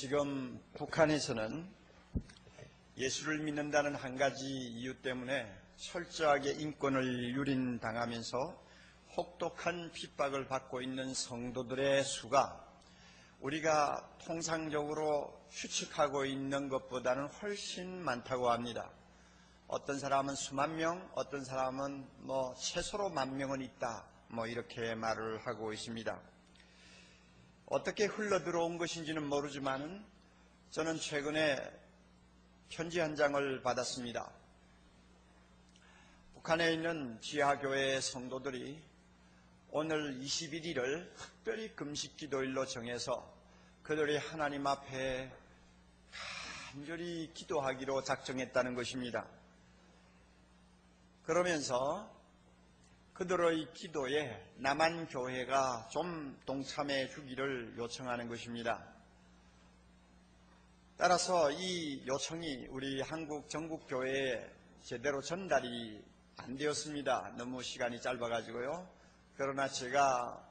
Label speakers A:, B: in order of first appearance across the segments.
A: 지금 북한에서는 예수를 믿는다는 한 가지 이유 때문에 철저하게 인권을 유린당하면서 혹독한 핍박을 받고 있는 성도들의 수가 우리가 통상적으로 추측하고 있는 것보다는 훨씬 많다고 합니다. 어떤 사람은 수만 명, 어떤 사람은 최소로 10,000명은 있다, 이렇게 말을 하고 있습니다. 어떻게 흘러들어온 것인지는 모르지만 저는 최근에 편지 한 장을 받았습니다. 북한에 있는 지하교회 성도들이 오늘 21일을 특별히 금식 기도일로 정해서 그들이 하나님 앞에 간절히 기도하기로 작정했다는 것입니다. 그러면서 그들의 기도에 남한 교회가 좀 동참해 주기를 요청하는 것입니다. 따라서 이 요청이 우리 한국 전국교회에 제대로 전달이 안 되었습니다. 너무 시간이 짧아가지고요. 그러나 제가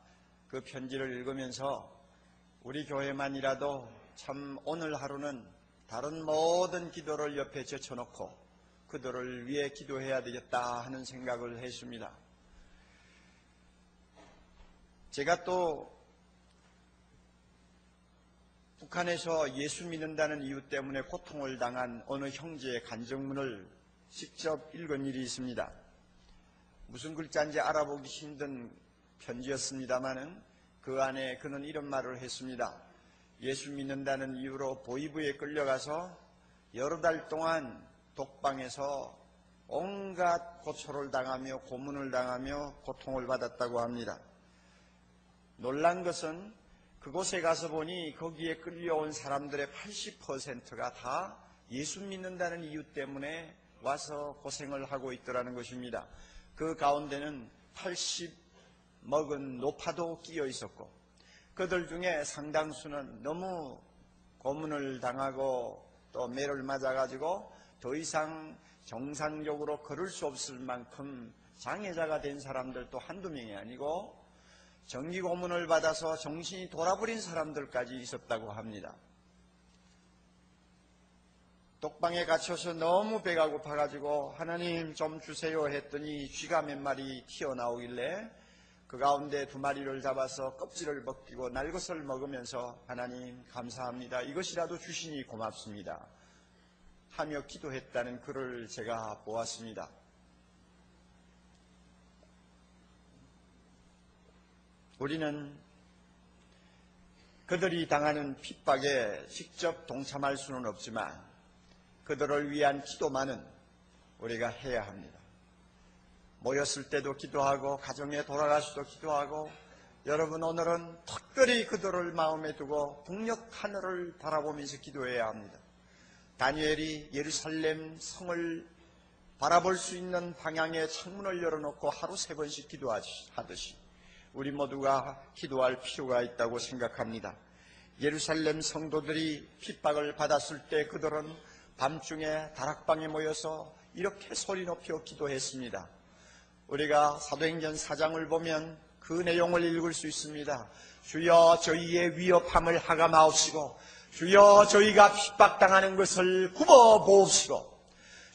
A: 그 편지를 읽으면서 우리 교회만이라도 참 오늘 하루는 다른 모든 기도를 옆에 제쳐놓고 그들을 위해 기도해야 되겠다 하는 생각을 했습니다. 제가 또 북한에서 예수 믿는다는 이유 때문에 고통을 당한 어느 형제의 간증문을 직접 읽은 일이 있습니다. 무슨 글자인지 알아보기 힘든 편지였습니다마는 그 안에 그는 이런 말을 했습니다. 예수 믿는다는 이유로 보이부에 끌려가서 여러 달 동안 독방에서 온갖 고초를 당하며 고문을 당하며 고통을 받았다고 합니다. 놀란 것은 그곳에 가서 보니 거기에 끌려온 사람들의 80%가 다 예수 믿는다는 이유 때문에 와서 고생을 하고 있더라는 것입니다. 그 가운데는 80 먹은 노파도 끼어 있었고 그들 중에 상당수는 너무 고문을 당하고 또 매를 맞아가지고 더 이상 정상적으로 걸을 수 없을 만큼 장애자가 된 사람들도 한두 명이 아니고 정기 고문을 받아서 정신이 돌아버린 사람들까지 있었다고 합니다. 독방에 갇혀서 너무 배가 고파가지고 하나님 좀 주세요 했더니 쥐가 몇 마리 튀어나오길래 그 가운데 2마리를 잡아서 껍질을 벗기고 날 것을 먹으면서 하나님 감사합니다. 이것이라도 주시니 고맙습니다. 하며 기도했다는 글을 제가 보았습니다. 우리는 그들이 당하는 핍박에 직접 동참할 수는 없지만 그들을 위한 기도만은 우리가 해야 합니다. 모였을 때도 기도하고 가정에 돌아가서도 기도하고 여러분 오늘은 특별히 그들을 마음에 두고 북녘 하늘을 바라보면서 기도해야 합니다. 다니엘이 예루살렘 성을 바라볼 수 있는 방향에 창문을 열어놓고 하루 3번씩 기도하듯이 우리 모두가 기도할 필요가 있다고 생각합니다. 예루살렘 성도들이 핍박을 받았을 때 그들은 밤중에 다락방에 모여서 이렇게 소리 높여 기도했습니다. 우리가 사도행전 4장을 보면 그 내용을 읽을 수 있습니다. 주여 저희의 위협함을 하감하옵시고 주여 저희가 핍박당하는 것을 굽어보옵시고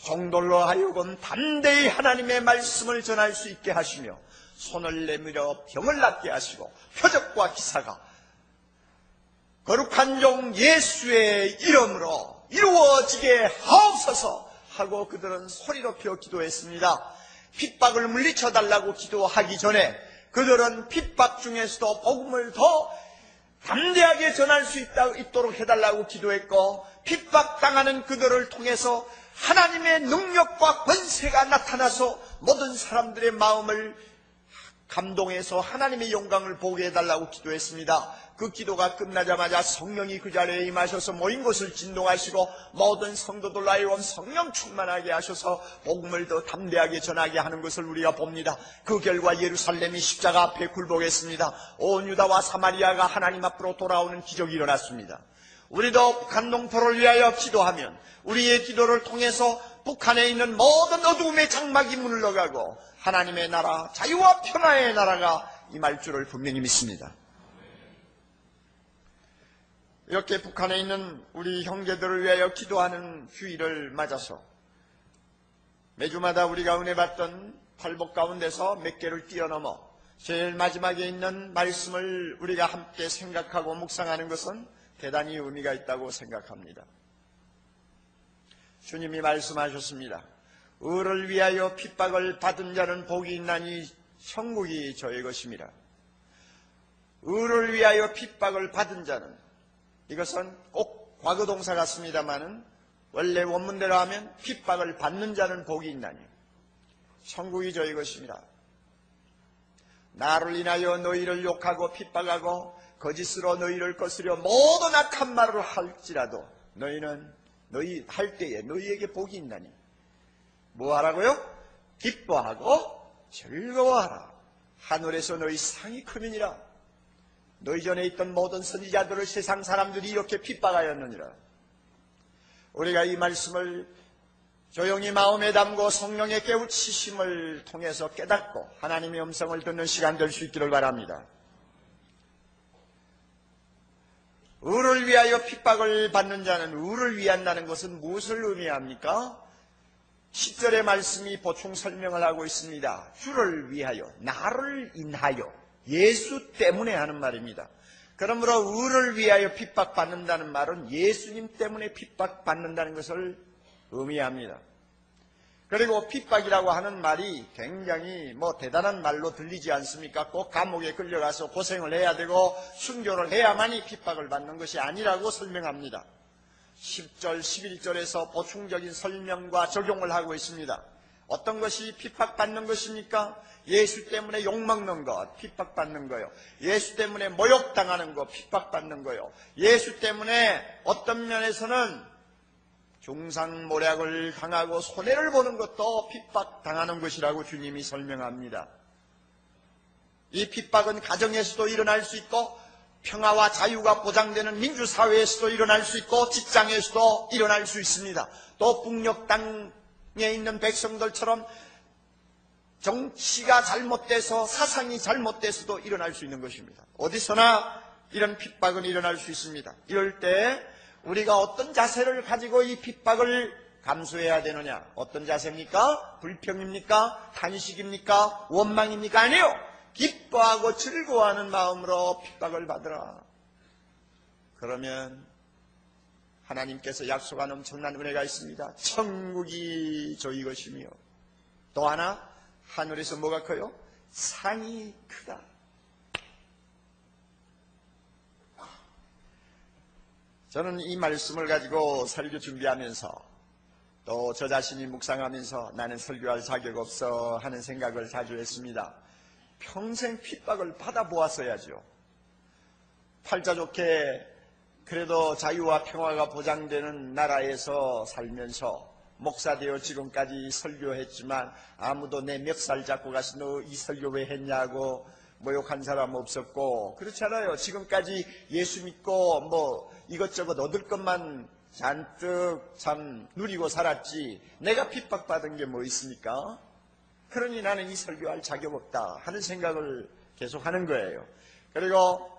A: 종들로 하여금 담대히 하나님의 말씀을 전할 수 있게 하시며 손을 내밀어 병을 낫게 하시고 표적과 기사가 거룩한 종 예수의 이름으로 이루어지게 하옵소서 하고 그들은 소리 높여 기도했습니다. 핍박을 물리쳐달라고 기도하기 전에 그들은 핍박 중에서도 복음을 더 담대하게 전할 수 있도록 해달라고 기도했고 핍박당하는 그들을 통해서 하나님의 능력과 권세가 나타나서 모든 사람들의 마음을 감동해서 하나님의 영광을 보게 해달라고 기도했습니다. 그 기도가 끝나자마자 성령이 그 자리에 임하셔서 모인 곳을 진동하시고 모든 성도들로 하여금 성령 충만하게 하셔서 복음을 더 담대하게 전하게 하는 것을 우리가 봅니다. 그 결과 예루살렘이 십자가 앞에 굴복했습니다. 온 유다와 사마리아가 하나님 앞으로 돌아오는 기적이 일어났습니다. 우리도 북한 농토를 위하여 기도하면 우리의 기도를 통해서 북한에 있는 모든 어두움의 장막이 물러가고 하나님의 나라, 자유와 평화의 나라가 임할 줄을 분명히 믿습니다. 이렇게 북한에 있는 우리 형제들을 위하여 기도하는 주일을 맞아서 매주마다 우리가 은혜 받던 팔복 가운데서 몇 개를 뛰어넘어 제일 마지막에 있는 말씀을 우리가 함께 생각하고 묵상하는 것은 대단히 의미가 있다고 생각합니다. 주님이 말씀하셨습니다. 의를 위하여 핍박을 받은 자는 복이 있나니 천국이 저의 것입니다. 의를 위하여 핍박을 받은 자는, 이것은 꼭 과거동사 같습니다마는 원래 원문대로 하면 핍박을 받는 자는 복이 있나니 천국이 저의 것입니다. 나를 인하여 너희를 욕하고 핍박하고 거짓으로 너희를 거스려 모든 악한 말을 할지라도 너희는 너희 할 때에 너희에게 복이 있나니 뭐 하라고요? 기뻐하고 즐거워하라. 하늘에서 너희 상이 크느니라. 너희 전에 있던 모든 선지자들을 세상 사람들이 이렇게 핍박하였느니라. 우리가 이 말씀을 조용히 마음에 담고 성령의 깨우치심을 통해서 깨닫고 하나님의 음성을 듣는 시간 될 수 있기를 바랍니다. 의를 위하여 핍박을 받는 자는, 의를 위한다는 것은 무엇을 의미합니까? 10절의 말씀이 보충 설명을 하고 있습니다. 주를 위하여, 나를 인하여, 예수 때문에 하는 말입니다. 그러므로 의를 위하여 핍박받는다는 말은 예수님 때문에 핍박받는다는 것을 의미합니다. 그리고 핍박이라고 하는 말이 굉장히 대단한 말로 들리지 않습니까? 꼭 감옥에 끌려가서 고생을 해야 되고 순교를 해야만이 핍박을 받는 것이 아니라고 설명합니다. 10절, 11절에서 보충적인 설명과 적용을 하고 있습니다. 어떤 것이 핍박받는 것입니까? 예수 때문에 욕먹는 것, 핍박받는 거요. 예수 때문에 모욕당하는 것, 핍박받는 거요. 예수 때문에 어떤 면에서는 중상모략을 당하고 손해를 보는 것도 핍박당하는 것이라고 주님이 설명합니다. 이 핍박은 가정에서도 일어날 수 있고 평화와 자유가 보장되는 민주사회에서도 일어날 수 있고 직장에서도 일어날 수 있습니다. 또 북녘 땅에 있는 백성들처럼 정치가 잘못돼서 사상이 잘못돼서도 일어날 수 있는 것입니다. 어디서나 이런 핍박은 일어날 수 있습니다. 이럴 때 우리가 어떤 자세를 가지고 이 핍박을 감수해야 되느냐? 어떤 자세입니까? 불평입니까? 탄식입니까? 원망입니까? 아니요! 기뻐하고 즐거워하는 마음으로 핍박을 받으라. 그러면 하나님께서 약속한 엄청난 은혜가 있습니다. 천국이 저희 것이며 또 하나 하늘에서 뭐가 커요? 상이 크다. 저는 이 말씀을 가지고 설교 준비하면서 또 저 자신이 묵상하면서 나는 설교할 자격 없어 하는 생각을 자주 했습니다. 평생 핍박을 받아보았어야죠. 팔자 좋게 그래도 자유와 평화가 보장되는 나라에서 살면서 목사되어 지금까지 설교했지만 아무도 내 멱살 잡고 가서 너 이 설교 왜 했냐고 모욕한 사람 없었고 그렇잖아요. 지금까지 예수 믿고 이것저것 얻을 것만 잔뜩 참 누리고 살았지 내가 핍박받은 게 뭐 있습니까? 그러니 나는 이 설교할 자격 없다 하는 생각을 계속 하는 거예요. 그리고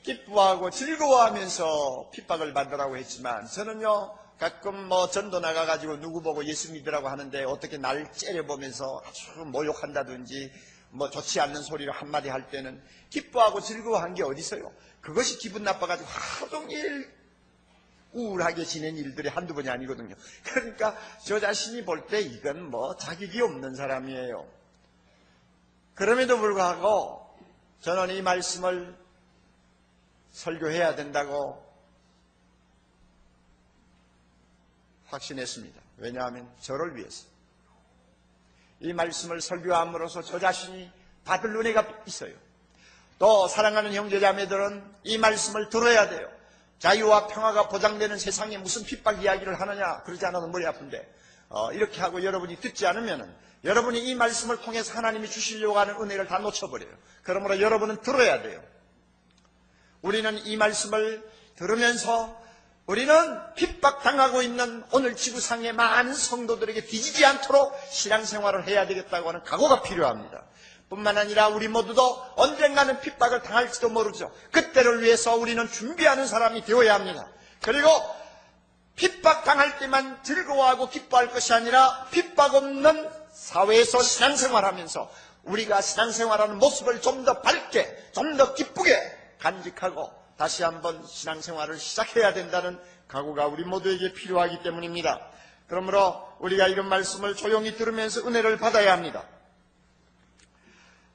A: 기뻐하고 즐거워하면서 핍박을 받으라고 했지만 저는요 가끔 전도 나가가지고 누구 보고 예수 믿으라고 하는데 어떻게 나를 째려보면서 아주 모욕한다든지 좋지 않는 소리를 한마디 할 때는 기뻐하고 즐거워한 게 어디 있어요? 그것이 기분 나빠가지고 하루 종일 우울하게 지낸 일들이 한두 번이 아니거든요. 그러니까 저 자신이 볼 때 이건 자격이 없는 사람이에요. 그럼에도 불구하고 저는 이 말씀을 설교해야 된다고 확신했습니다. 왜냐하면 저를 위해서. 이 말씀을 설교함으로써 저 자신이 받을 은혜가 있어요. 또 사랑하는 형제자매들은 이 말씀을 들어야 돼요. 자유와 평화가 보장되는 세상에 무슨 핍박 이야기를 하느냐 그러지 않아도 머리 아픈데 이렇게 하고 여러분이 듣지 않으면 여러분이 이 말씀을 통해서 하나님이 주시려고 하는 은혜를 다 놓쳐버려요. 그러므로 여러분은 들어야 돼요. 우리는 이 말씀을 들으면서 우리는 핍박당하고 있는 오늘 지구상의 많은 성도들에게 뒤지지 않도록 신앙생활을 해야 되겠다고 하는 각오가 필요합니다. 뿐만 아니라 우리 모두도 언젠가는 핍박을 당할지도 모르죠. 그때를 위해서 우리는 준비하는 사람이 되어야 합니다. 그리고 핍박당할 때만 즐거워하고 기뻐할 것이 아니라 핍박 없는 사회에서 신앙생활하면서 우리가 신앙생활하는 모습을 좀 더 밝게, 좀 더 기쁘게 간직하고 다시 한번 신앙생활을 시작해야 된다는 각오가 우리 모두에게 필요하기 때문입니다. 그러므로 우리가 이런 말씀을 조용히 들으면서 은혜를 받아야 합니다.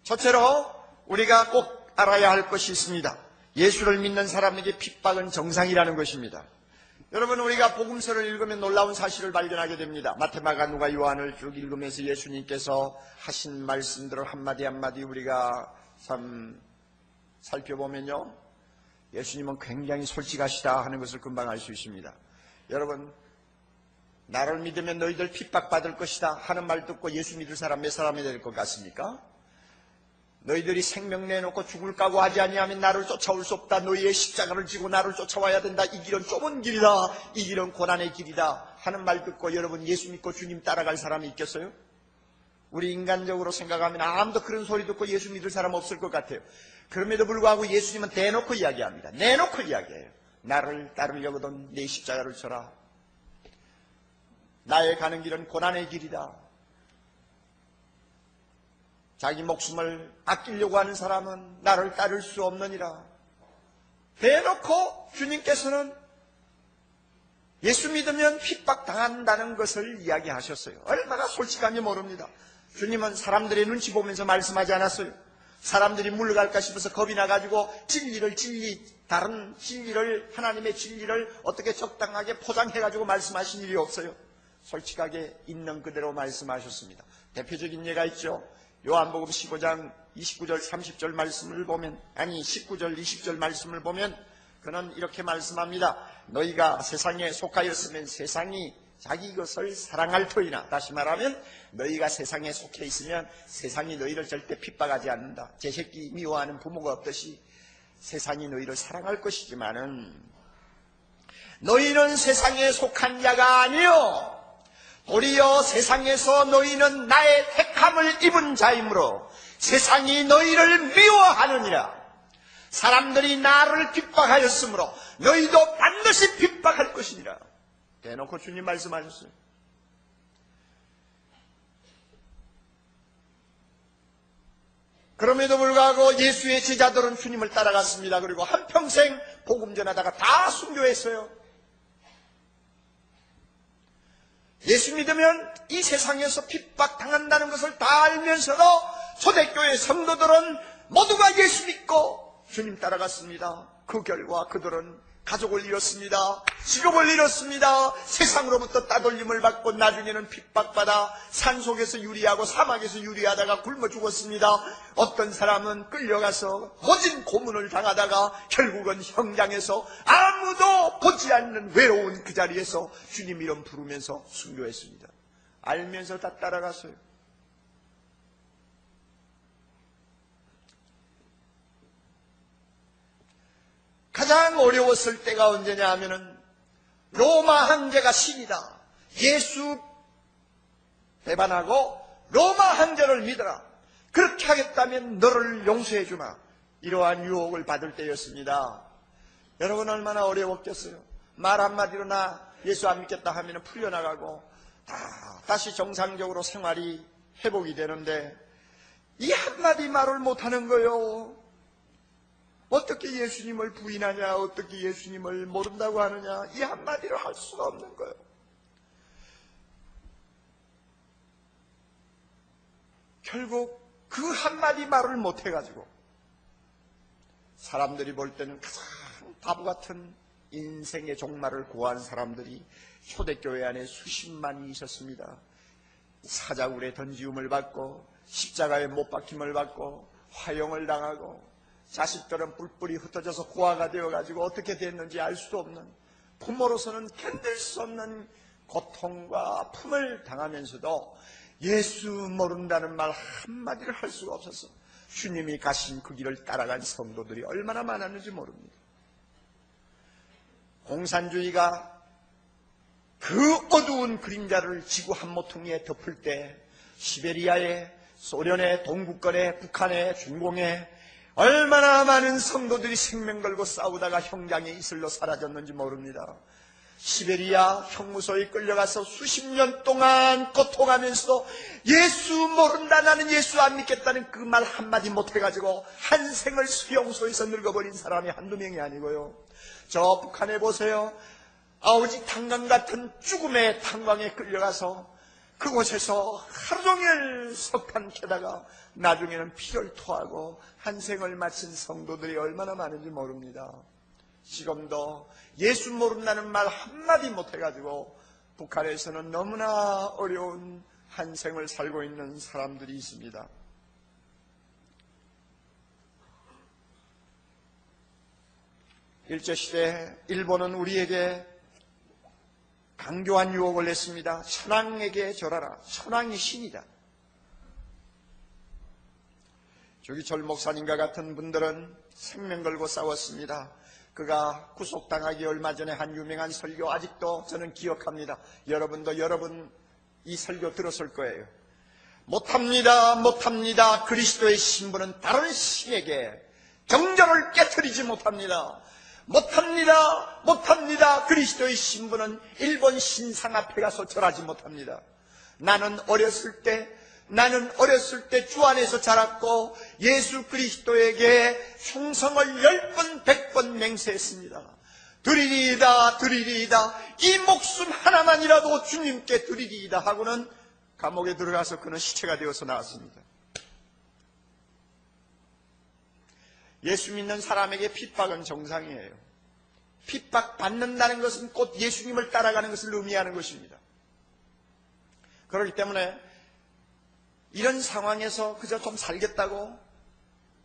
A: 첫째로 우리가 꼭 알아야 할 것이 있습니다. 예수를 믿는 사람에게 핍박은 정상이라는 것입니다. 여러분, 우리가 복음서를 읽으면 놀라운 사실을 발견하게 됩니다. 마태, 마가, 누가, 요한을 쭉 읽으면서 예수님께서 하신 말씀들을 한마디 한마디 우리가 참 살펴보면요, 예수님은 굉장히 솔직하시다 하는 것을 금방 알 수 있습니다. 여러분, 나를 믿으면 너희들 핍박받을 것이다 하는 말 듣고 예수 믿을 사람 몇 사람이 될 것 같습니까? 너희들이 생명 내놓고 죽을 각오 하지 아니하면 나를 쫓아올 수 없다. 너희의 십자가를 지고 나를 쫓아와야 된다. 이 길은 좁은 길이다. 이 길은 고난의 길이다 하는 말 듣고 여러분 예수 믿고 주님 따라갈 사람이 있겠어요? 우리 인간적으로 생각하면 아무도 그런 소리 듣고 예수 믿을 사람 없을 것 같아요. 그럼에도 불구하고 예수님은 대놓고 이야기합니다. 내놓고 이야기해요. 나를 따르려거든 내 십자가를 져라. 나의 가는 길은 고난의 길이다. 자기 목숨을 아끼려고 하는 사람은 나를 따를 수 없느니라. 대놓고 주님께서는 예수 믿으면 핍박당한다는 것을 이야기하셨어요. 얼마나 솔직한지 모릅니다. 주님은 사람들의 눈치 보면서 말씀하지 않았어요. 사람들이 물러갈까 싶어서 겁이 나가지고 다른 진리를, 하나님의 진리를 어떻게 적당하게 포장해가지고 말씀하신 일이 없어요. 솔직하게 있는 그대로 말씀하셨습니다. 대표적인 예가 있죠. 요한복음 15장 29절 30절 말씀을 보면, 19절 20절 말씀을 보면 그는 이렇게 말씀합니다. 너희가 세상에 속하였으면 세상이 자기 것을 사랑할 터이나, 다시 말하면 너희가 세상에 속해 있으면 세상이 너희를 절대 핍박하지 않는다. 제 새끼 미워하는 부모가 없듯이 세상이 너희를 사랑할 것이지만은 너희는 세상에 속한 자가 아니요 도리어 세상에서 너희는 나의 택함을 입은 자이므로 세상이 너희를 미워하느니라. 사람들이 나를 핍박하였으므로 너희도 반드시 핍박할 것이니라. 대놓고 주님 말씀하셨어요. 그럼에도 불구하고 예수의 제자들은 주님을 따라갔습니다. 그리고 한평생 복음 전하다가 다 순교했어요. 예수 믿으면 이 세상에서 핍박당한다는 것을 다 알면서도 초대교회 성도들은 모두가 예수 믿고 주님 따라갔습니다. 그 결과 그들은 가족을 잃었습니다. 직업을 잃었습니다. 세상으로부터 따돌림을 받고 나중에는 핍박받아 산속에서 유리하고 사막에서 유리하다가 굶어 죽었습니다. 어떤 사람은 끌려가서 모진 고문을 당하다가 결국은 형장에서 아무도 보지 않는 외로운 그 자리에서 주님 이름 부르면서 순교했습니다. 알면서 다 따라갔어요. 가장 어려웠을 때가 언제냐 하면은 로마 황제가 신이다. 예수 배반하고 로마 황제를 믿어라. 그렇게 하겠다면 너를 용서해 주마. 이러한 유혹을 받을 때였습니다. 여러분 얼마나 어려웠겠어요. 말 한마디로 나 예수 안 믿겠다 하면 풀려나가고 다시 정상적으로 생활이 회복이 되는데 이 한마디 말을 못하는 거요. 어떻게 예수님을 부인하냐, 어떻게 예수님을 모른다고 하느냐, 이 한마디를 할 수가 없는 거예요. 결국 그 한마디 말을 못해가지고 사람들이 볼 때는 가장 바보 같은 인생의 종말을 고한 사람들이 초대교회 안에 수십만이 있었습니다. 사자굴에 던지움을 받고 십자가에 못 박힘을 받고 화형을 당하고 자식들은 뿔뿔이 흩어져서 고아가 되어가지고 어떻게 됐는지 알 수도 없는, 부모로서는 견딜 수 없는 고통과 아픔을 당하면서도 예수 모른다는 말 한마디를 할 수가 없었어. 주님이 가신 그 길을 따라간 성도들이 얼마나 많았는지 모릅니다. 공산주의가 그 어두운 그림자를 지구 한 모퉁이에 덮을 때 시베리아에 소련의 동구권에, 북한의 중공에 얼마나 많은 성도들이 생명 걸고 싸우다가 형장에 이슬로 사라졌는지 모릅니다. 시베리아 형무소에 끌려가서 수십 년 동안 고통하면서도 예수 모른다, 나는 예수 안 믿겠다는 그 말 한마디 못해가지고 한 생을 수용소에서 늙어버린 사람이 한두 명이 아니고요. 저 북한에 보세요. 아오지 탄광 같은 죽음의 탄광에 끌려가서 그곳에서 하루 종일 석탄 캐다가 나중에는 피를 토하고 한 생을 마친 성도들이 얼마나 많은지 모릅니다. 지금도 예수 모른다는 말 한마디 못해가지고 북한에서는 너무나 어려운 한 생을 살고 있는 사람들이 있습니다. 일제시대 일본은 우리에게 강교한 유혹을 냈습니다. 천황에게 절하라. 천황이 신이다. 조기철 목사님과 같은 분들은 생명 걸고 싸웠습니다. 그가 구속당하기 얼마 전에 한 유명한 설교 아직도 저는 기억합니다. 여러분도 여러분 이 설교 들었을 거예요. 못합니다. 못합니다. 그리스도의 신분은 다른 신에게 정절을 깨트리지 못합니다. 못합니다. 못합니다. 그리스도의 신분은 일본 신상 앞에 가서 절하지 못합니다. 나는 어렸을 때 주 안에서 자랐고 예수 그리스도에게 충성을 10번 100번 맹세했습니다. 드리리이다 드리리이다, 이 목숨 하나만이라도 주님께 드리리이다 하고는 감옥에 들어가서 그는 시체가 되어서 나왔습니다. 예수 믿는 사람에게 핍박은 정상이에요. 핍박받는다는 것은 곧 예수님을 따라가는 것을 의미하는 것입니다. 그렇기 때문에 이런 상황에서 그저 좀 살겠다고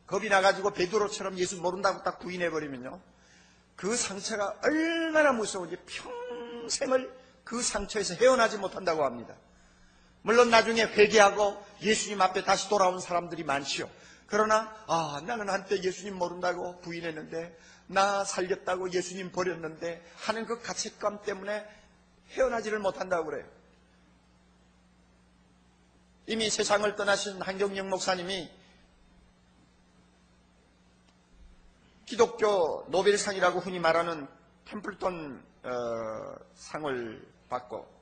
A: 겁이 나가지고 베드로처럼 예수 모른다고 딱 부인해버리면요, 그 상처가 얼마나 무서운지 평생을 그 상처에서 헤어나지 못한다고 합니다. 물론 나중에 회개하고 예수님 앞에 다시 돌아온 사람들이 많지요. 그러나 나는 한때 예수님 모른다고 부인했는데, 나 살겠다고 예수님 버렸는데 하는 그 가책감 때문에 헤어나지를 못한다고 그래요. 이미 세상을 떠나신 한경영 목사님이 기독교 노벨상이라고 흔히 말하는 템플턴 상을 받고,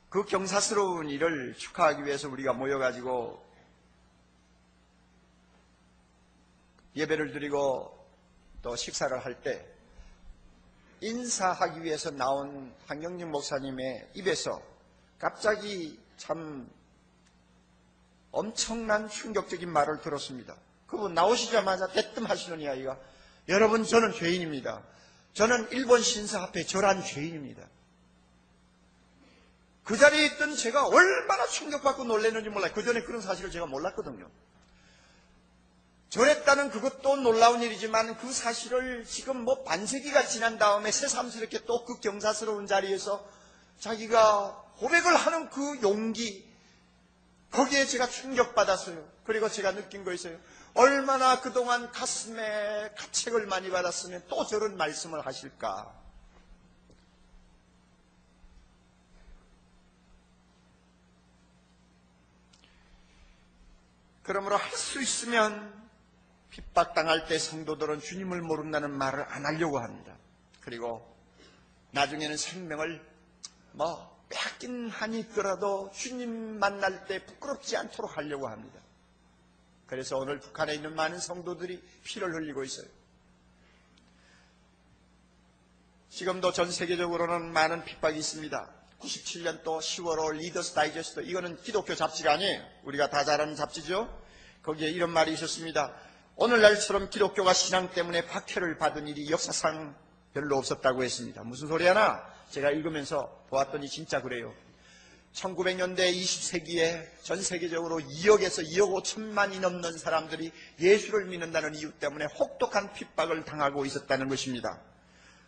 A: 그 경사스러운 일을 축하하기 위해서 우리가 모여가지고 예배를 드리고 또 식사를 할 때 인사하기 위해서 나온 한경영 목사님의 입에서 갑자기 참 엄청난 충격적인 말을 들었습니다. 그분 나오시자마자 대뜸 하시는 이야기가, 여러분, 저는 죄인입니다. 저는 일본 신사 앞에 절한 죄인입니다. 그 자리에 있던 제가 얼마나 충격받고 놀랐는지 몰라요. 그 전에 그런 사실을 제가 몰랐거든요. 절했다는 그것도 놀라운 일이지만 그 사실을 지금 반세기가 지난 다음에 새삼스럽게 또 그 경사스러운 자리에서 자기가 고백을 하는 그 용기, 거기에 제가 충격받았어요. 그리고 제가 느낀 거 있어요. 얼마나 그동안 가슴에 가책을 많이 받았으면 또 저런 말씀을 하실까. 그러므로 할 수 있으면 핍박당할 때 성도들은 주님을 모른다는 말을 안 하려고 합니다. 그리고 나중에는 생명을 빼앗긴 한이 있더라도 주님 만날 때 부끄럽지 않도록 하려고 합니다. 그래서 오늘 북한에 있는 많은 성도들이 피를 흘리고 있어요. 지금도 전 세계적으로는 많은 핍박이 있습니다. 97년도 10월 리더스 다이제스트, 이거는 기독교 잡지가 아니에요. 우리가 다 잘 아는 잡지죠. 거기에 이런 말이 있었습니다. 오늘날처럼 기독교가 신앙 때문에 박해를 받은 일이 역사상 별로 없었다고 했습니다. 무슨 소리 하나? 제가 읽으면서 보았더니 진짜 그래요. 1900년대 20세기에 전 세계적으로 2억에서 2억 5천만이 넘는 사람들이 예수를 믿는다는 이유 때문에 혹독한 핍박을 당하고 있었다는 것입니다.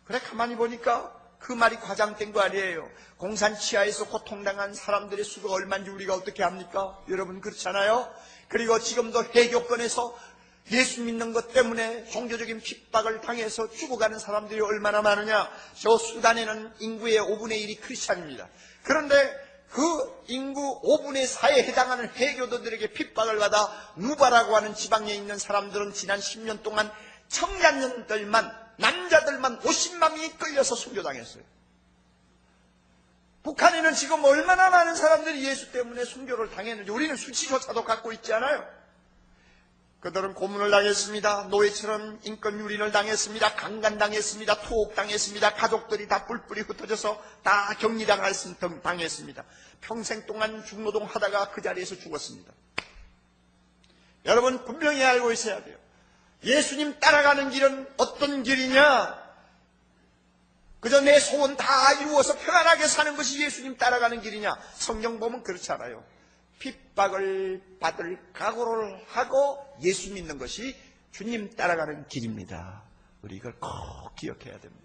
A: 그래, 가만히 보니까 그 말이 과장된 거 아니에요. 공산 치하에서 고통당한 사람들의 수가 얼마인지 우리가 어떻게 합니까? 여러분, 그렇잖아요? 그리고 지금도 해교권에서 예수 믿는 것 때문에 종교적인 핍박을 당해서 죽어가는 사람들이 얼마나 많으냐. 저 수단에는 인구의 5분의 1이 크리스찬입니다. 그런데 그 인구 5분의 4에 해당하는 해교도들에게 핍박을 받아 누바라고 하는 지방에 있는 사람들은 지난 10년 동안 청년들만, 남자들만 50만 명이 끌려서 순교당했어요. 북한에는 지금 얼마나 많은 사람들이 예수 때문에 순교를 당했는지 우리는 수치조차도 갖고 있지 않아요. 그들은 고문을 당했습니다. 노예처럼 인권 유린을 당했습니다. 강간당했습니다. 투옥당했습니다. 가족들이 다 뿔뿔이 흩어져서 다 격리당했습니다. 평생 동안 중노동 하다가 그 자리에서 죽었습니다. 여러분 분명히 알고 있어야 돼요. 예수님 따라가는 길은 어떤 길이냐? 그저 내 소원 다 이루어서 평안하게 사는 것이 예수님 따라가는 길이냐? 성경 보면 그렇지 않아요. 핍박을 받을 각오를 하고 예수 믿는 것이 주님 따라가는 길입니다. 우리 이걸 꼭 기억해야 됩니다.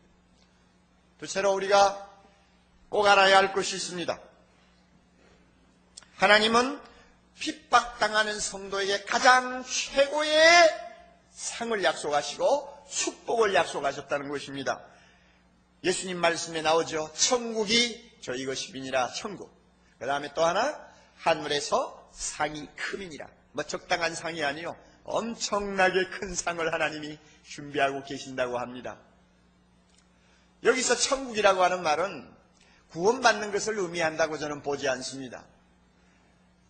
A: 둘째로 우리가 꼭 알아야 할 것이 있습니다. 하나님은 핍박당하는 성도에게 가장 최고의 상을 약속하시고 축복을 약속하셨다는 것입니다. 예수님 말씀에 나오죠. 천국이 저희 것이니라. 천국. 그 다음에 또 하나, 하늘에서 상이 크미니라. 뭐 적당한 상이 아니요, 엄청나게 큰 상을 하나님이 준비하고 계신다고 합니다. 여기서 천국이라고 하는 말은 구원받는 것을 의미한다고 저는 보지 않습니다.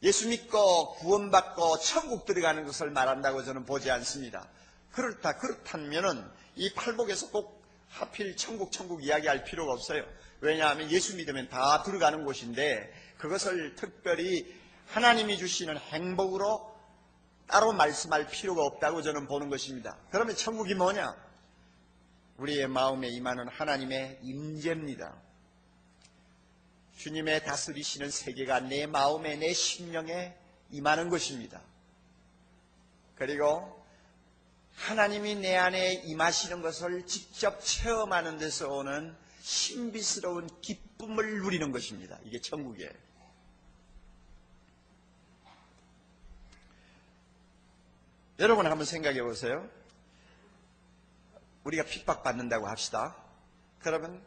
A: 예수 믿고 구원받고 천국 들어가는 것을 말한다고 저는 보지 않습니다. 그렇다면은 이 팔복에서 꼭 하필 천국 이야기할 필요가 없어요. 왜냐하면 예수 믿으면 다 들어가는 곳인데 그것을 특별히 하나님이 주시는 행복으로 따로 말씀할 필요가 없다고 저는 보는 것입니다. 그러면 천국이 뭐냐? 우리의 마음에 임하는 하나님의 임재입니다. 주님의 다스리시는 세계가 내 마음에, 내 심령에 임하는 것입니다. 그리고 하나님이 내 안에 임하시는 것을 직접 체험하는 데서 오는 신비스러운 기쁨을 누리는 것입니다. 이게 천국이에요. 여러분 한번 생각해 보세요. 우리가 핍박받는다고 합시다. 그러면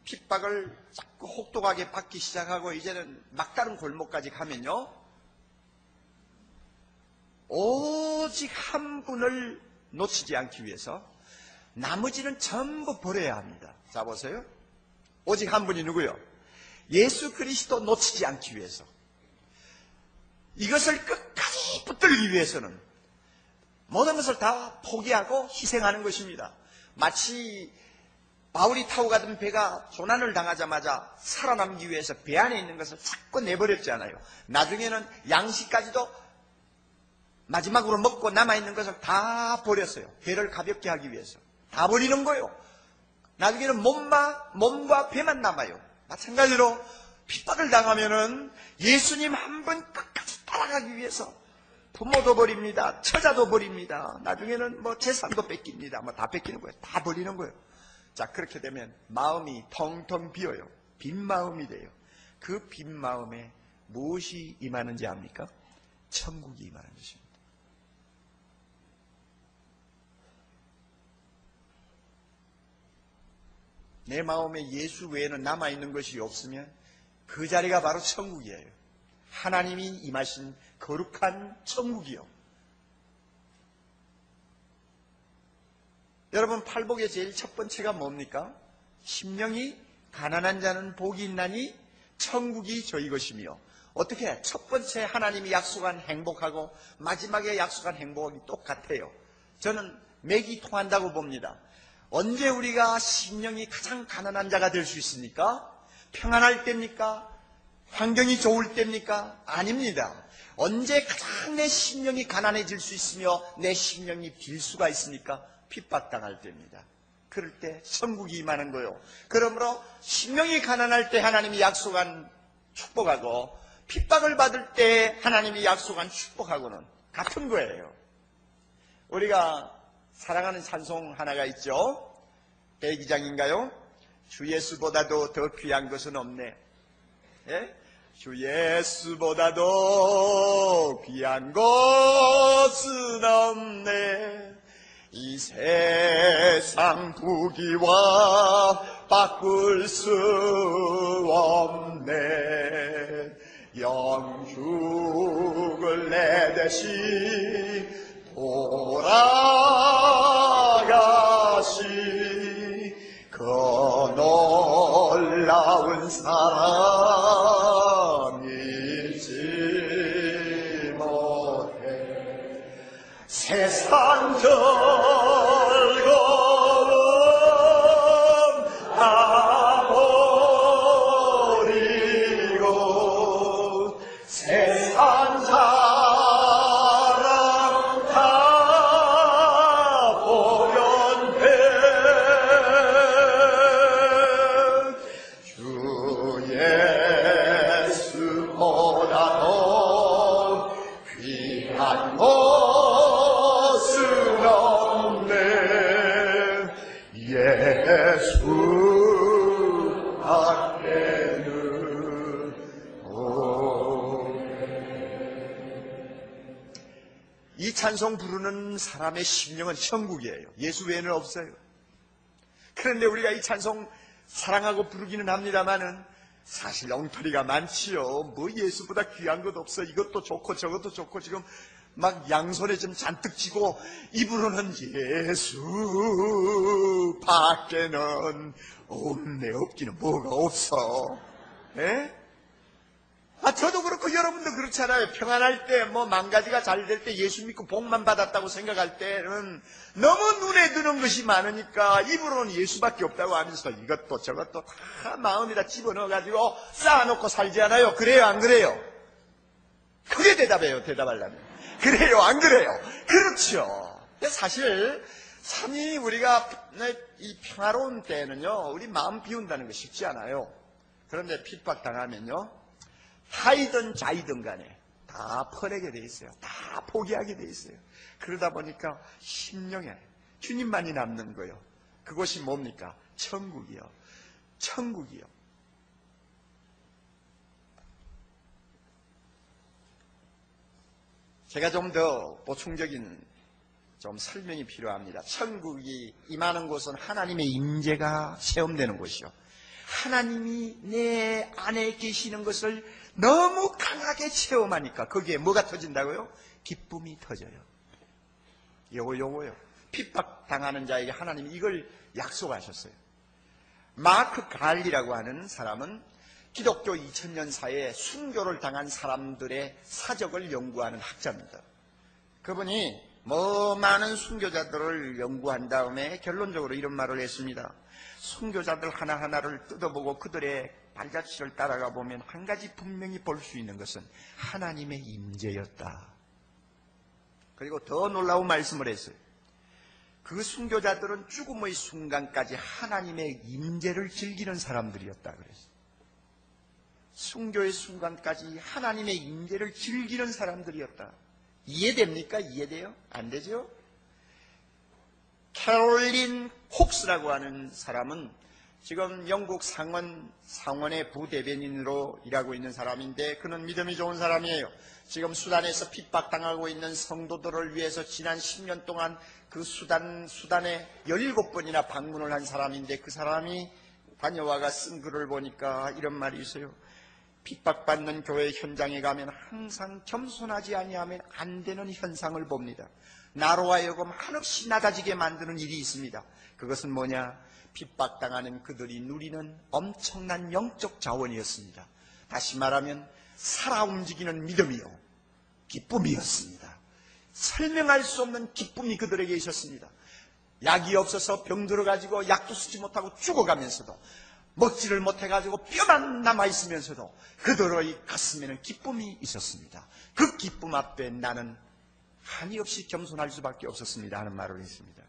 A: 핍박을 자꾸 혹독하게 받기 시작하고 이제는 막다른 골목까지 가면요, 오직 한 분을 놓치지 않기 위해서 나머지는 전부 버려야 합니다. 자 보세요. 오직 한 분이 누구요? 예수 그리스도 놓치지 않기 위해서. 이것을 끝까지 붙들기 위해서는 모든 것을 다 포기하고 희생하는 것입니다. 마치 바울이 타고 가던 배가 조난을 당하자마자 살아남기 위해서 배 안에 있는 것을 자꾸 내버렸잖아요. 나중에는 양식까지도 마지막으로 먹고 남아있는 것을 다 버렸어요. 배를 가볍게 하기 위해서. 다 버리는 거예요. 나중에는 몸과 배만 남아요. 마찬가지로 핍박을 당하면은 예수님 한 분 끝까지 따라가기 위해서 부모도 버립니다. 처자도 버립니다. 나중에는 뭐 재산도 뺏깁니다. 뭐 다 뺏기는 거예요. 다 버리는 거예요. 자, 그렇게 되면 마음이 텅텅 비어요. 빈 마음이 돼요. 그 빈 마음에 무엇이 임하는지 압니까? 천국이 임하는 것입니다. 내 마음에 예수 외에는 남아있는 것이 없으면 그 자리가 바로 천국이에요. 하나님이 임하신 거룩한 천국이요. 여러분, 팔복의 제일 첫 번째가 뭡니까? 심령이 가난한 자는 복이 있나니 천국이 저희 것이며. 어떻게? 첫 번째 하나님이 약속한 행복하고 마지막에 약속한 행복이 똑같아요. 저는 맥이 통한다고 봅니다. 언제 우리가 심령이 가장 가난한 자가 될 수 있습니까? 평안할 때입니까? 환경이 좋을 때입니까? 아닙니다. 언제 가장 내 심령이 가난해질 수 있으며 내 심령이 빌 수가 있습니까? 핍박당할 때입니다. 그럴 때 천국이 임하는 거요. 그러므로 심령이 가난할 때 하나님이 약속한 축복하고 핍박을 받을 때 하나님이 약속한 축복하고는 같은 거예요. 우리가 사랑하는 찬송 하나가 있죠. 대기장인가요? 주 예수보다도 더 귀한 것은 없네. 예? 주 예수보다도 귀한 것은 없네. 이 세상 부귀와 바꿀 수 없네. 영죽을 내 대신 돌아가시 그 놀라운 사랑 잊지 못해. 세상 즐거움 다 버리고 세상 사랑 다 보면 돼. 주 예수보다도 귀한 것은 없네. 예수 앞에는 이 찬송 부르는 사람의 심령은 천국이에요. 예수 외에는 없어요. 그런데 우리가 이 찬송 사랑하고 부르기는 합니다만은 사실 엉터리가 많지요. 뭐 예수보다 귀한 것 없어. 이것도 좋고 저것도 좋고 지금 막 양손에 좀 잔뜩 쥐고 입으로는 예수 밖에는 없네. 없기는 뭐가 없어. 예? 저도 그렇고 여러분도 그렇잖아요. 평안할 때 뭐 망가지가 잘 될 때 예수 믿고 복만 받았다고 생각할 때는 너무 눈에 드는 것이 많으니까 입으로는 예수밖에 없다고 하면서 이것도 저것도 다 마음에다 집어넣어가지고 쌓아놓고 살지 않아요? 그래요 안 그래요? 그게 대답해요. 대답하려면 그래요 안 그래요? 그렇죠. 근데 사실 참이 우리가 이 평화로운 때는요 우리 마음 비운다는 거 쉽지 않아요. 그런데 핍박당하면요 하이든 자이든 간에 다 퍼내게 돼 있어요. 다 포기하게 돼 있어요. 그러다 보니까 심령에 주님만이 남는 거예요. 그것이 뭡니까? 천국이요. 천국이요. 제가 좀 더 보충적인 좀 설명이 필요합니다. 천국이 임하는 곳은 하나님의 임재가 체험되는 곳이요. 하나님이 내 안에 계시는 것을 너무 강하게 체험하니까 거기에 뭐가 터진다고요? 기쁨이 터져요. 요거요. 핍박당하는 자에게 하나님이 이걸 약속하셨어요. 마크 갈리라고 하는 사람은 기독교 2000년 사이에 순교를 당한 사람들의 사적을 연구하는 학자입니다. 그분이 많은 순교자들을 연구한 다음에 결론적으로 이런 말을 했습니다. 순교자들 하나하나를 뜯어보고 그들의 발자취를 따라가 보면 한 가지 분명히 볼 수 있는 것은 하나님의 임재였다. 그리고 더 놀라운 말씀을 했어요. 그 순교자들은 죽음의 순간까지 하나님의 임재를 즐기는 사람들이었다 그랬어요. 순교의 순간까지 하나님의 임재를 즐기는 사람들이었다. 이해됩니까? 이해돼요? 안 되죠? 캐롤린 콕스라고 하는 사람은 지금 영국 상원의 부대변인으로 일하고 있는 사람인데 그는 믿음이 좋은 사람이에요. 지금 수단에서 핍박당하고 있는 성도들을 위해서 지난 10년 동안 그 수단에 17번이나 방문을 한 사람인데 그 사람이 다녀와가 쓴 글을 보니까 이런 말이 있어요. 핍박받는 교회 현장에 가면 항상 겸손하지 아니하면 안 되는 현상을 봅니다. 나로 하여금 한없이 낮아지게 만드는 일이 있습니다. 그것은 뭐냐? 핍박당하는 그들이 누리는 엄청난 영적 자원이었습니다. 다시 말하면 살아 움직이는 믿음이요 기쁨이었습니다. 설명할 수 없는 기쁨이 그들에게 있었습니다. 약이 없어서 병들어가지고 약도 쓰지 못하고 죽어가면서도 먹지를 못해가지고 뼈만 남아있으면서도 그들의 가슴에는 기쁨이 있었습니다. 그 기쁨 앞에 나는 한이 없이 겸손할 수밖에 없었습니다 하는 말을 했습니다.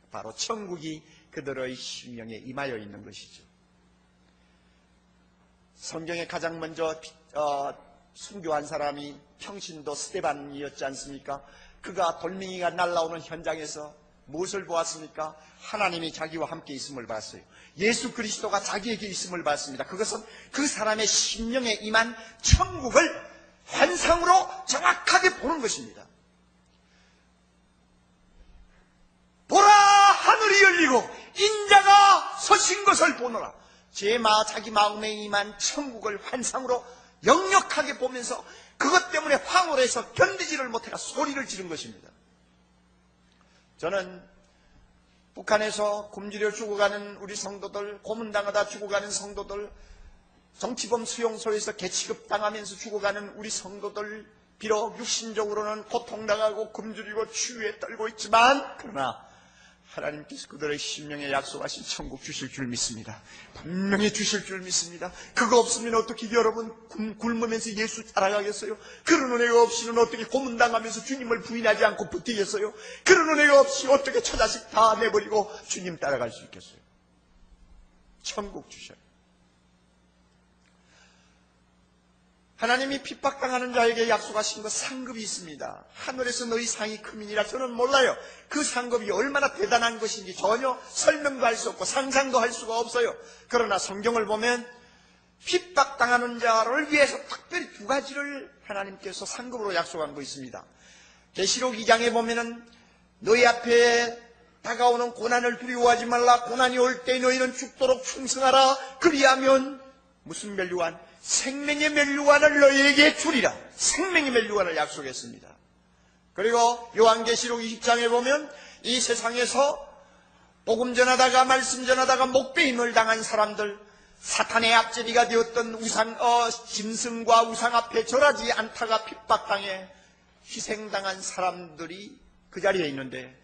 A: 바로 천국이 그들의 심령에 임하여 있는 것이죠. 성경에 가장 먼저 순교한 사람이 평신도 스데반이었지 않습니까? 그가 돌멩이가 날아오는 현장에서 무엇을 보았습니까? 하나님이 자기와 함께 있음을 봤어요. 예수 그리스도가 자기에게 있음을 봤습니다. 그것은 그 사람의 심령에 임한 천국을 환상으로 정확하게 보는 것입니다. 인자가 서신 것을 보노라. 자기 마음에 임한 천국을 환상으로 역력하게 보면서 그것 때문에 황홀해서 견디지를 못해가 소리를 지른 것입니다. 저는 북한에서 굶주려 죽어가는 우리 성도들, 고문당하다 죽어가는 성도들, 정치범 수용소에서 개취급당하면서 죽어가는 우리 성도들, 비록 육신적으로는 고통당하고 굶주리고 추위에 떨고 있지만 그러나 하나님께서 그들의 심령에 약속하신 천국 주실 줄 믿습니다. 분명히 주실 줄 믿습니다. 그거 없으면 어떻게 여러분 굶으면서 예수 따라가겠어요? 그런 은혜가 없이는 어떻게 고문당하면서 주님을 부인하지 않고 버티겠어요? 그런 은혜가 없이 어떻게 처자식 다 내버리고 주님 따라갈 수 있겠어요? 천국 주셔요. 하나님이 핍박당하는 자에게 약속하신 것 상급이 있습니다. 하늘에서 너희 상이 크민이라. 저는 몰라요. 그 상급이 얼마나 대단한 것인지 전혀 설명도 할 수 없고 상상도 할 수가 없어요. 그러나 성경을 보면 핍박당하는 자를 위해서 특별히 두 가지를 하나님께서 상급으로 약속한 거 있습니다. 계시록 2장에 보면은 너희 앞에 다가오는 고난을 두려워하지 말라. 고난이 올 때 너희는 죽도록 충성하라. 그리하면 무슨 멸류관? 생명의 멸류관을 너희에게 주리라. 생명의 멸류관을 약속했습니다. 그리고 요한계시록 20장에 보면 이 세상에서 복음 전하다가 말씀 전하다가 목배임을 당한 사람들, 사탄의 앞제비가 되었던 짐승과 우상 앞에 절하지 않다가 핍박당해 희생당한 사람들이 그 자리에 있는데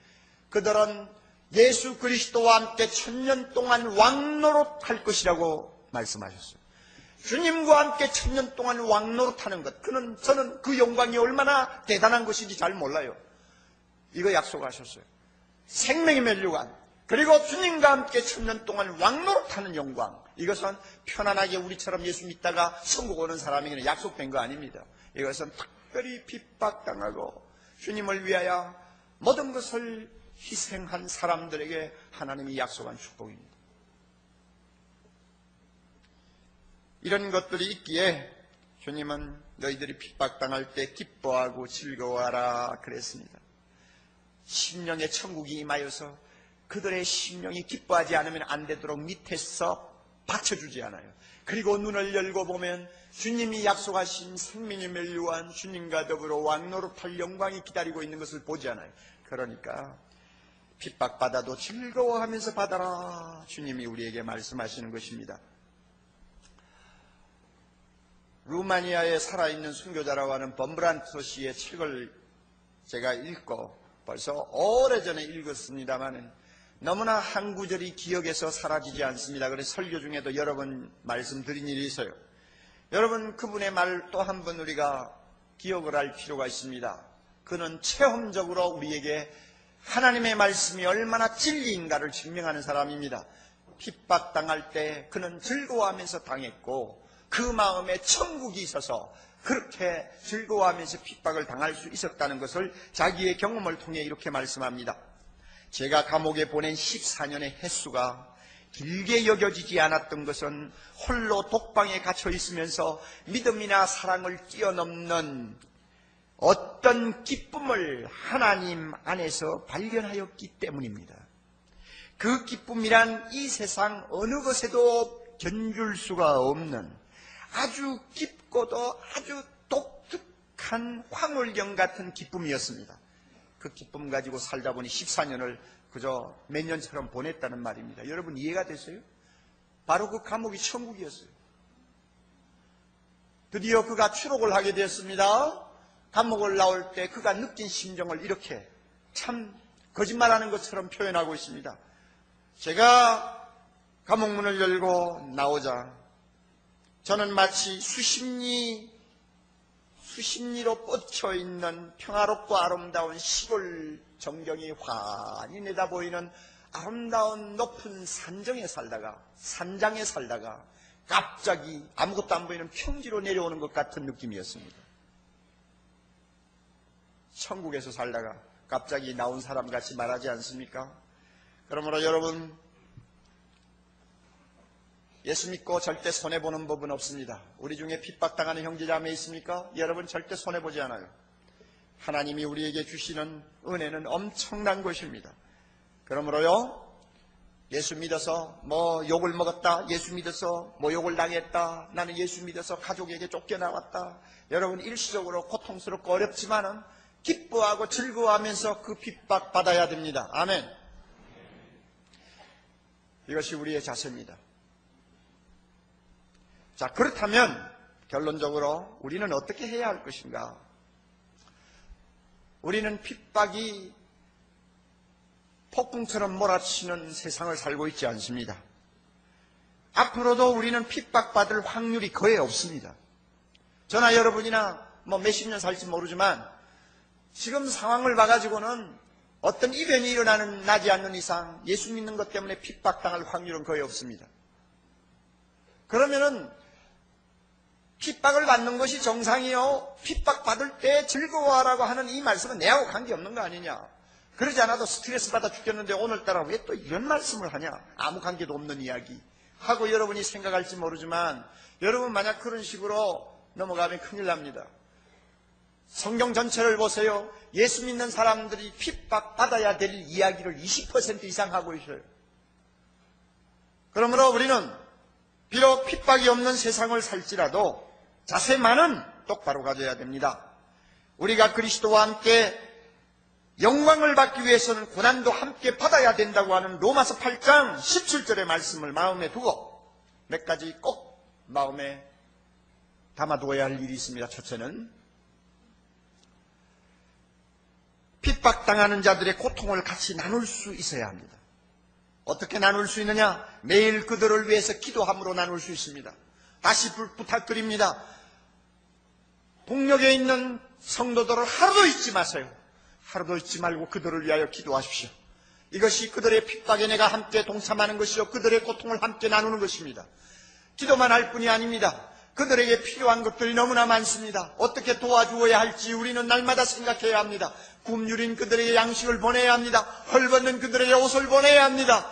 A: 그들은 예수 그리스도와 함께 1000년 동안 왕노릇할 것이라고 말씀하셨어요. 주님과 함께 1000년 동안 왕노릇하는 것, 저는 그 영광이 얼마나 대단한 것인지 잘 몰라요. 이거 약속하셨어요. 생명의 멸류관, 그리고 주님과 함께 1000년 동안 왕노릇하는 영광. 이것은 편안하게 우리처럼 예수 믿다가 천국 오는 사람에게는 약속된 거 아닙니다. 이것은 특별히 핍박당하고 주님을 위하여 모든 것을 희생한 사람들에게 하나님이 약속한 축복입니다. 이런 것들이 있기에 주님은 너희들이 핍박당할 때 기뻐하고 즐거워하라 그랬습니다. 심령의 천국이 임하여서 그들의 심령이 기뻐하지 않으면 안 되도록 밑에서 받쳐주지 않아요. 그리고 눈을 열고 보면 주님이 약속하신 생명의 멸류관, 주님과 더불어 왕노릇할 영광이 기다리고 있는 것을 보지 않아요. 그러니까 핍박받아도 즐거워하면서 받아라, 주님이 우리에게 말씀하시는 것입니다. 루마니아에 살아있는 순교자라고 하는 범브란트 씨의 책을 제가 읽고 벌써 오래전에 읽었습니다만 너무나 한 구절이 기억에서 사라지지 않습니다. 그래서 설교 중에도 여러 번 말씀드린 일이 있어요. 여러분, 그분의 말 또 한 번 우리가 기억을 할 필요가 있습니다. 그는 체험적으로 우리에게 하나님의 말씀이 얼마나 진리인가를 증명하는 사람입니다. 핍박당할 때 그는 즐거워하면서 당했고 그 마음에 천국이 있어서 그렇게 즐거워하면서 핍박을 당할 수 있었다는 것을 자기의 경험을 통해 이렇게 말씀합니다. 제가 감옥에 보낸 14년의 횟수가 길게 여겨지지 않았던 것은 홀로 독방에 갇혀 있으면서 믿음이나 사랑을 뛰어넘는 어떤 기쁨을 하나님 안에서 발견하였기 때문입니다. 그 기쁨이란 이 세상 어느 것에도 견줄 수가 없는 아주 깊고도 아주 독특한 황홀경 같은 기쁨이었습니다. 그 기쁨 가지고 살다 보니 14년을 그저 몇 년처럼 보냈다는 말입니다. 여러분 이해가 되세요? 바로 그 감옥이 천국이었어요. 드디어 그가 추록을 하게 되었습니다. 감옥을 나올 때 그가 느낀 심정을 이렇게 참 거짓말하는 것처럼 표현하고 있습니다. 제가 감옥문을 열고 나오자 저는 마치 수십리로 뻗쳐있는 평화롭고 아름다운 시골 전경이 환히 내다보이는 아름다운 높은 산장에 살다가 갑자기 아무것도 안 보이는 평지로 내려오는 것 같은 느낌이었습니다. 천국에서 살다가 갑자기 나온 사람같이 말하지 않습니까? 그러므로 여러분, 예수 믿고 절대 손해보는 법은 없습니다. 우리 중에 핍박당하는 형제자매 있습니까? 여러분 절대 손해보지 않아요. 하나님이 우리에게 주시는 은혜는 엄청난 것입니다. 그러므로요, 예수 믿어서 뭐 욕을 먹었다, 예수 믿어서 뭐 욕을 당했다, 나는 예수 믿어서 가족에게 쫓겨나왔다. 여러분, 일시적으로 고통스럽고 어렵지만은 기뻐하고 즐거워하면서 그 핍박 받아야 됩니다. 아멘. 이것이 우리의 자세입니다. 자, 그렇다면 결론적으로 우리는 어떻게 해야 할 것인가? 우리는 핍박이 폭풍처럼 몰아치는 세상을 살고 있지 않습니다. 앞으로도 우리는 핍박받을 확률이 거의 없습니다. 저나 여러분이나 뭐 몇십 년 살지 모르지만 지금 상황을 봐가지고는 어떤 이변이 나지 않는 이상 예수 믿는 것 때문에 핍박당할 확률은 거의 없습니다. 그러면은 핍박을 받는 것이 정상이요, 핍박받을 때 즐거워하라고 하는 이 말씀은 내하고 관계없는 거 아니냐. 그러지 않아도 스트레스 받아 죽겠는데 오늘따라 왜 또 이런 말씀을 하냐, 아무 관계도 없는 이야기 하고 여러분이 생각할지 모르지만, 여러분 만약 그런 식으로 넘어가면 큰일 납니다. 성경 전체를 보세요. 예수 믿는 사람들이 핍박받아야 될 이야기를 20% 이상 하고 있어요. 그러므로 우리는 비록 핍박이 없는 세상을 살지라도 자세만은 똑바로 가져야 됩니다. 우리가 그리스도와 함께 영광을 받기 위해서는 고난도 함께 받아야 된다고 하는 로마서 8장 17절의 말씀을 마음에 두고 몇 가지 꼭 마음에 담아두어야 할 일이 있습니다. 첫째는 핍박당하는 자들의 고통을 같이 나눌 수 있어야 합니다. 어떻게 나눌 수 있느냐? 매일 그들을 위해서 기도함으로 나눌 수 있습니다. 다시 부탁드립니다. 동력에 있는 성도들을 하루도 잊지 마세요. 하루도 잊지 말고 그들을 위하여 기도하십시오. 이것이 그들의 핍박에 내가 함께 동참하는 것이요, 그들의 고통을 함께 나누는 것입니다. 기도만 할 뿐이 아닙니다. 그들에게 필요한 것들이 너무나 많습니다. 어떻게 도와주어야 할지 우리는 날마다 생각해야 합니다. 굶주린 그들에게 양식을 보내야 합니다. 헐벗는 그들에게 옷을 보내야 합니다.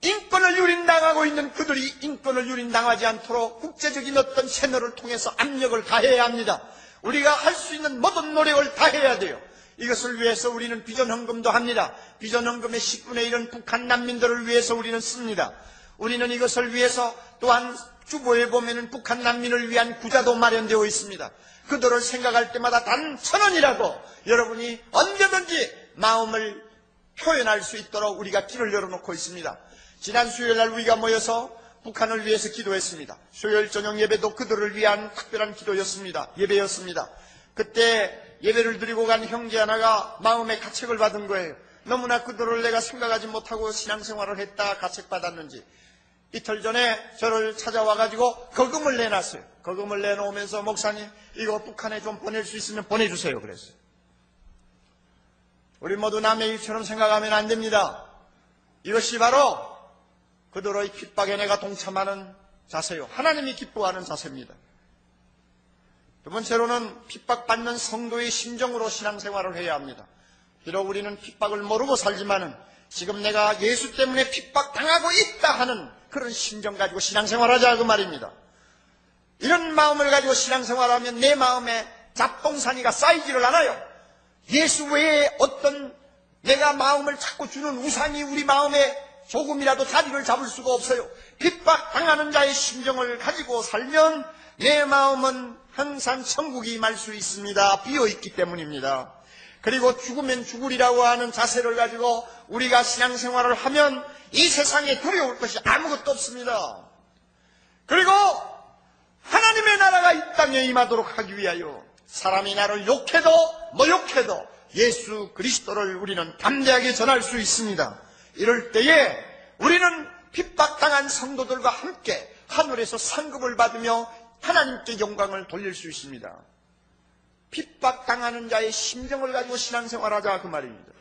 A: 인권을 유린당하고 있는 그들이 인권을 유린당하지 않도록 국제적인 어떤 채널을 통해서 압력을 가해야 합니다. 우리가 할 수 있는 모든 노력을 다해야 돼요. 이것을 위해서 우리는 비전헌금도 합니다. 비전헌금의 10분의 1은 북한 난민들을 위해서 우리는 씁니다. 우리는 이것을 위해서 또한 주보에 보면은 북한 난민을 위한 구자도 마련되어 있습니다. 그들을 생각할 때마다 단 1,000원이라도 여러분이 언제든지 마음을 표현할 수 있도록 우리가 길을 열어놓고 있습니다. 지난 수요일날 우리가 모여서 북한을 위해서 기도했습니다. 수요일 저녁 예배도 그들을 위한 특별한 기도였습니다. 예배였습니다. 그때 예배를 드리고 간 형제 하나가 마음에 가책을 받은 거예요. 너무나 그들을 내가 생각하지 못하고 신앙생활을 했다 가책받았는지 이틀 전에 저를 찾아와가지고 거금을 내놨어요. 거금을 내놓으면서 목사님 이거 북한에 좀 보낼 수 있으면 보내주세요 그랬어요. 우리 모두 남의 일처럼 생각하면 안 됩니다. 이것이 바로 그들의 핍박에 내가 동참하는 자세요. 하나님이 기뻐하는 자세입니다. 두 번째로는 핍박받는 성도의 심정으로 신앙생활을 해야 합니다. 비록 우리는 핍박을 모르고 살지만은 지금 내가 예수 때문에 핍박당하고 있다 하는 그런 심정 가지고 신앙생활하자 그 말입니다. 이런 마음을 가지고 신앙생활하면 내 마음에 잡동사니가 쌓이지를 않아요. 예수 외에 어떤 내가 마음을 자꾸 주는 우상이 우리 마음에 조금이라도 자리를 잡을 수가 없어요. 핍박당하는 자의 심정을 가지고 살면 내 마음은 항상 천국이 임할 수 있습니다. 비어있기 때문입니다. 그리고 죽으면 죽으리라고 하는 자세를 가지고 우리가 신앙생활을 하면 이 세상에 두려울 것이 아무것도 없습니다. 그리고 하나님의 나라가 이 땅에 임하도록 하기 위하여 사람이 나를 욕해도 모욕해도 예수 그리스도를 우리는 담대하게 전할 수 있습니다. 이럴 때에 우리는 핍박당한 성도들과 함께 하늘에서 상급을 받으며 하나님께 영광을 돌릴 수 있습니다. 핍박당하는 자의 심정을 가지고 신앙생활하자 그 말입니다.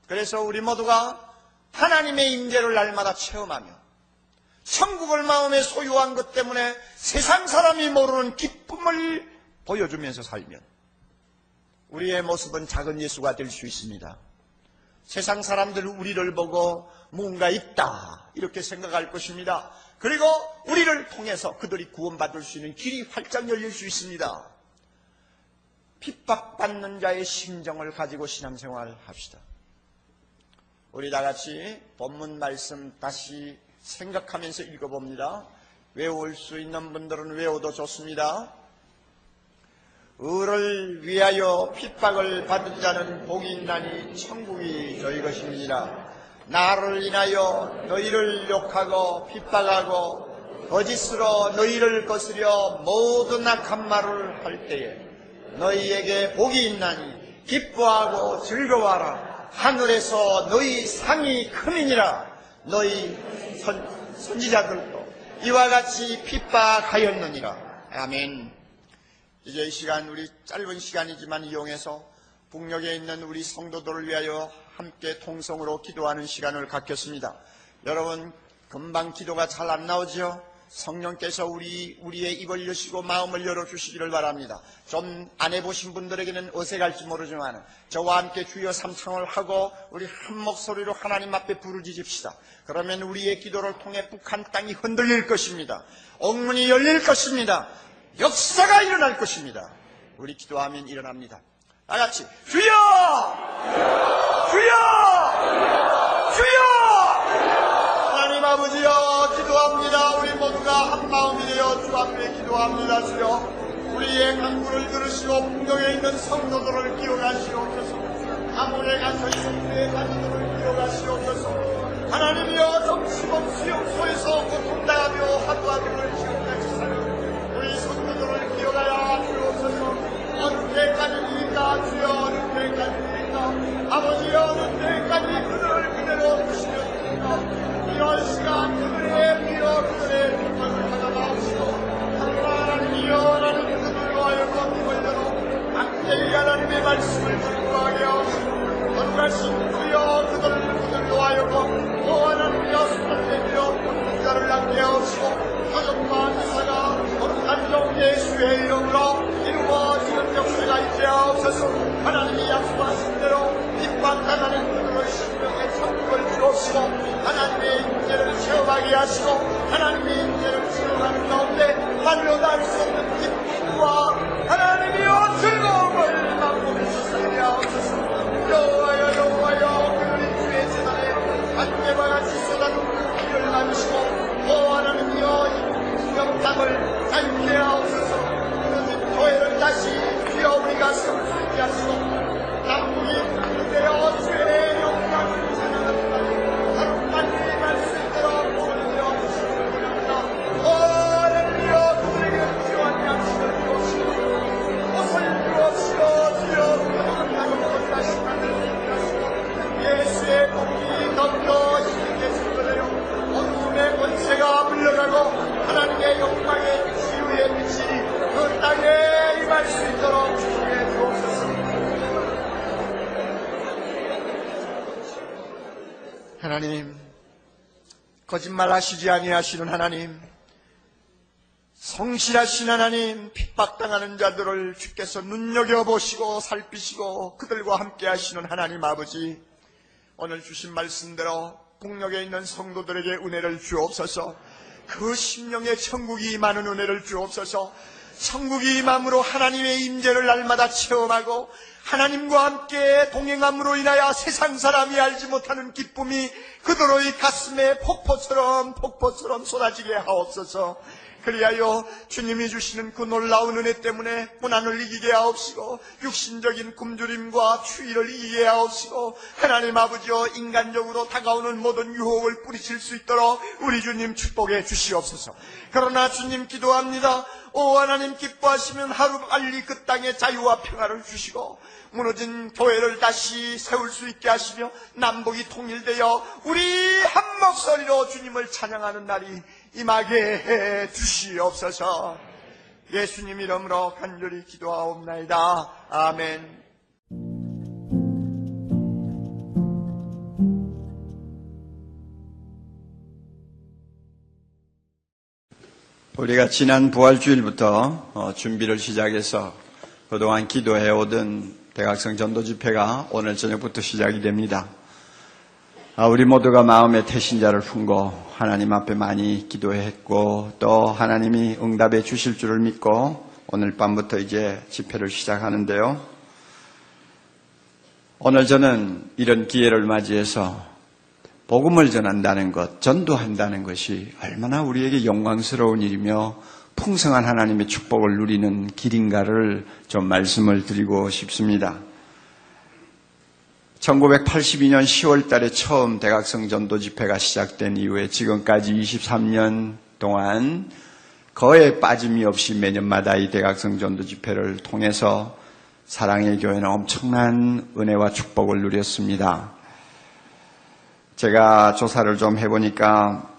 A: 그래서 우리 모두가 하나님의 임재를 날마다 체험하며 천국을 마음에 소유한 것 때문에 세상 사람이 모르는 기쁨을 보여주면서 살면 우리의 모습은 작은 예수가 될 수 있습니다. 세상 사람들은 우리를 보고 뭔가 있다 이렇게 생각할 것입니다. 그리고 우리를 통해서 그들이 구원받을 수 있는 길이 활짝 열릴 수 있습니다. 핍박받는 자의 심정을 가지고 신앙생활 합시다. 우리 다 같이 본문 말씀 다시 생각하면서 읽어봅니다. 외울 수 있는 분들은 외워도 좋습니다. 의를 위하여 핍박을 받은 자는 복이 있나니 천국이 저희 것입니다. 나를 인하여 너희를 욕하고 핍박하고 거짓으로 너희를 거스려 모든 악한 말을 할 때에 너희에게 복이 있나니 기뻐하고 즐거워하라. 하늘에서 너희 상이 크니라. 너희 선지자들도 이와 같이 핍박하였느니라. 아멘. 이제 이 시간, 우리 짧은 시간이지만 이용해서 북녘에 있는 우리 성도들을 위하여 함께 통성으로 기도하는 시간을 갖겠습니다. 여러분, 금방 기도가 잘 안 나오지요? 성령께서 우리의 입을 여시고 마음을 열어주시기를 바랍니다. 좀 안 해보신 분들에게는 어색할지 모르지만 저와 함께 주여 삼창을 하고 우리 한 목소리로 하나님 앞에 부르짖읍시다. 그러면 우리의 기도를 통해 북한 땅이 흔들릴 것입니다. 옥문이 열릴 것입니다. 역사가 일어날 것입니다. 우리 기도하면 일어납니다. 다 같이 주여! 주여! 주여! 하나님 아버지여, 기도합니다. 우리 모두가 한 마음이 되어 주 앞에 기도합니다. 주여, 우리의 간구를 들으시고 북녘에 있는 성도들을 기억하시옵소서. 아몬에 갇혀 있는 우리의 자녀들을 기억하시옵소서. 하나님이여, 정치범 수용소에서 고통당하며 하루하루를 지금까지 사는 우리 성도들을 기억하여 주옵소서. 어느 때까지입니까? 주여, 어느 때까지입니까? 아버지여, 어느 때까지 그들을 그대로 두시렵니까? 이런 시간 그들의 비어 그들의 평강을 받아가옵시고, 하나님이여, 하나님 그들로 하여금 걸려로 강제히 하나님의 말씀을 증거하게 하옵시고, 거룩하신 주여 그들로 하여금 또 하나님이여 수단되며 본자를 낫게 하옵시고, 가정과 미사가 거룩한 종 예수의 이름으로 이루어지는 역사가 있게 하옵소서. 하나님이 약속하신 대로 핍박당하는 그들의 생명의 천국을 주옵시고, 하나님의 임재를 체험하게 하시고, 하나님의 임재를 체험하는 가운데 말로 닿을 수 없는 기쁨과 하나님이여 즐거움을 맛보시게 하옵소서. 여호와여, 여호와여, 그들이 주의 재단에 안개와 같이 쏟아놓는 비를 나누시고, 또 하나님이여 이 구경 땅을 밝게 하옵소서. 그들 교회를 다시 주여 우리가 세울 수 있게 하시고, 남북이 그대여 주의 영광을 찬양합니다. 하루까지 갈 수 있도록 주여 주시기를 바랍니다. 하나님이여, 그들에게 필요한 양식을 주옵시고, 옷을 주옵시고, 주여 그들을 다시 만들 수 있게 하시고, 예수의 공이 덮여 있게 주시옵소서. 어둠의 권세가 물러가고 하나님의 영광의 치유의 빛이 그 땅에 임할 수 있도록 주시게 주옵소서. 하나님, 거짓말하시지 아니하시는 하나님, 성실하신 하나님, 핍박당하는 자들을 주께서 눈여겨보시고 살피시고 그들과 함께 하시는 하나님 아버지, 오늘 주신 말씀대로 북녘에 있는 성도들에게 은혜를 주옵소서. 그 심령의 천국이 임하는 은혜를 주옵소서. 천국이 임함으로 하나님의 임재를 날마다 체험하고 하나님과 함께 동행함으로 인하여 세상 사람이 알지 못하는 기쁨이 그들의 가슴에 폭포처럼 쏟아지게 하옵소서. 그리하여 주님이 주시는 그 놀라운 은혜 때문에 고난을 이기게 하옵시고, 육신적인 굶주림과 추위를 이기게 하옵시고, 하나님 아버지여, 인간적으로 다가오는 모든 유혹을 뿌리칠 수 있도록 우리 주님 축복해 주시옵소서. 그러나 주님 기도합니다. 오 하나님, 기뻐하시면 하루빨리 그 땅에 자유와 평화를 주시고 무너진 교회를 다시 세울 수 있게 하시며 남북이 통일되어 우리 한 목소리로 주님을 찬양하는 날이 임하게 해 주시옵소서. 예수님 이름으로 간절히 기도하옵나이다. 아멘. 우리가 지난 부활주일부터 준비를 시작해서 그동안 기도해오던 대각성 전도집회가 오늘 저녁부터 시작이 됩니다. 우리 모두가 마음의 태신자를 품고 하나님 앞에 많이 기도했고 또 하나님이 응답해 주실 줄을 믿고 오늘 밤부터 이제 집회를 시작하는데요. 오늘 저는 이런 기회를 맞이해서 복음을 전한다는 것, 전도한다는 것이 얼마나 우리에게 영광스러운 일이며 풍성한 하나님의 축복을 누리는 길인가를 좀 말씀을 드리고 싶습니다. 1982년 10월 달에 처음 대각성 전도 집회가 시작된 이후에 지금까지 23년 동안 거의 빠짐이 없이 매년마다 이 대각성 전도 집회를 통해서 사랑의 교회는 엄청난 은혜와 축복을 누렸습니다. 제가 조사를 좀 해보니까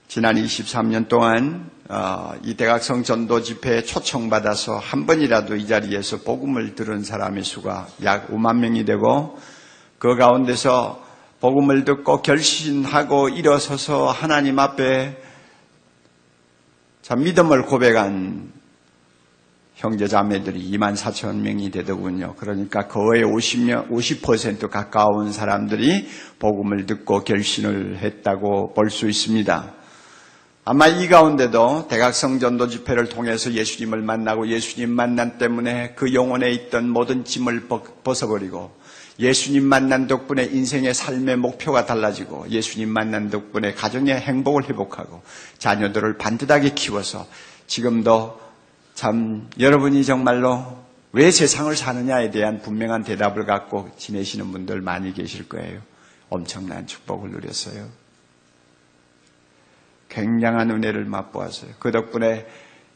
A: 지난 23년 동안 이 대각성 전도 집회에 초청받아서 한 번이라도 이 자리에서 복음을 들은 사람의 수가 약 5만 명이 되고, 그 가운데서 복음을 듣고 결신하고 일어서서 하나님 앞에 참 믿음을 고백한 형제 자매들이 2만 4천 명이 되더군요. 그러니까 거의 50% 가까운 사람들이 복음을 듣고 결신을 했다고 볼 수 있습니다. 아마 이 가운데도 대각성 전도 집회를 통해서 예수님을 만나고 예수님 만남 때문에 그 영혼에 있던 모든 짐을 벗어버리고 예수님 만난 덕분에 인생의 삶의 목표가 달라지고 예수님 만난 덕분에 가정의 행복을 회복하고 자녀들을 반듯하게 키워서 지금도 참 여러분이 정말로 왜 세상을 사느냐에 대한 분명한 대답을 갖고 지내시는 분들 많이 계실 거예요. 엄청난 축복을 누렸어요. 굉장한 은혜를 맛보았어요. 그 덕분에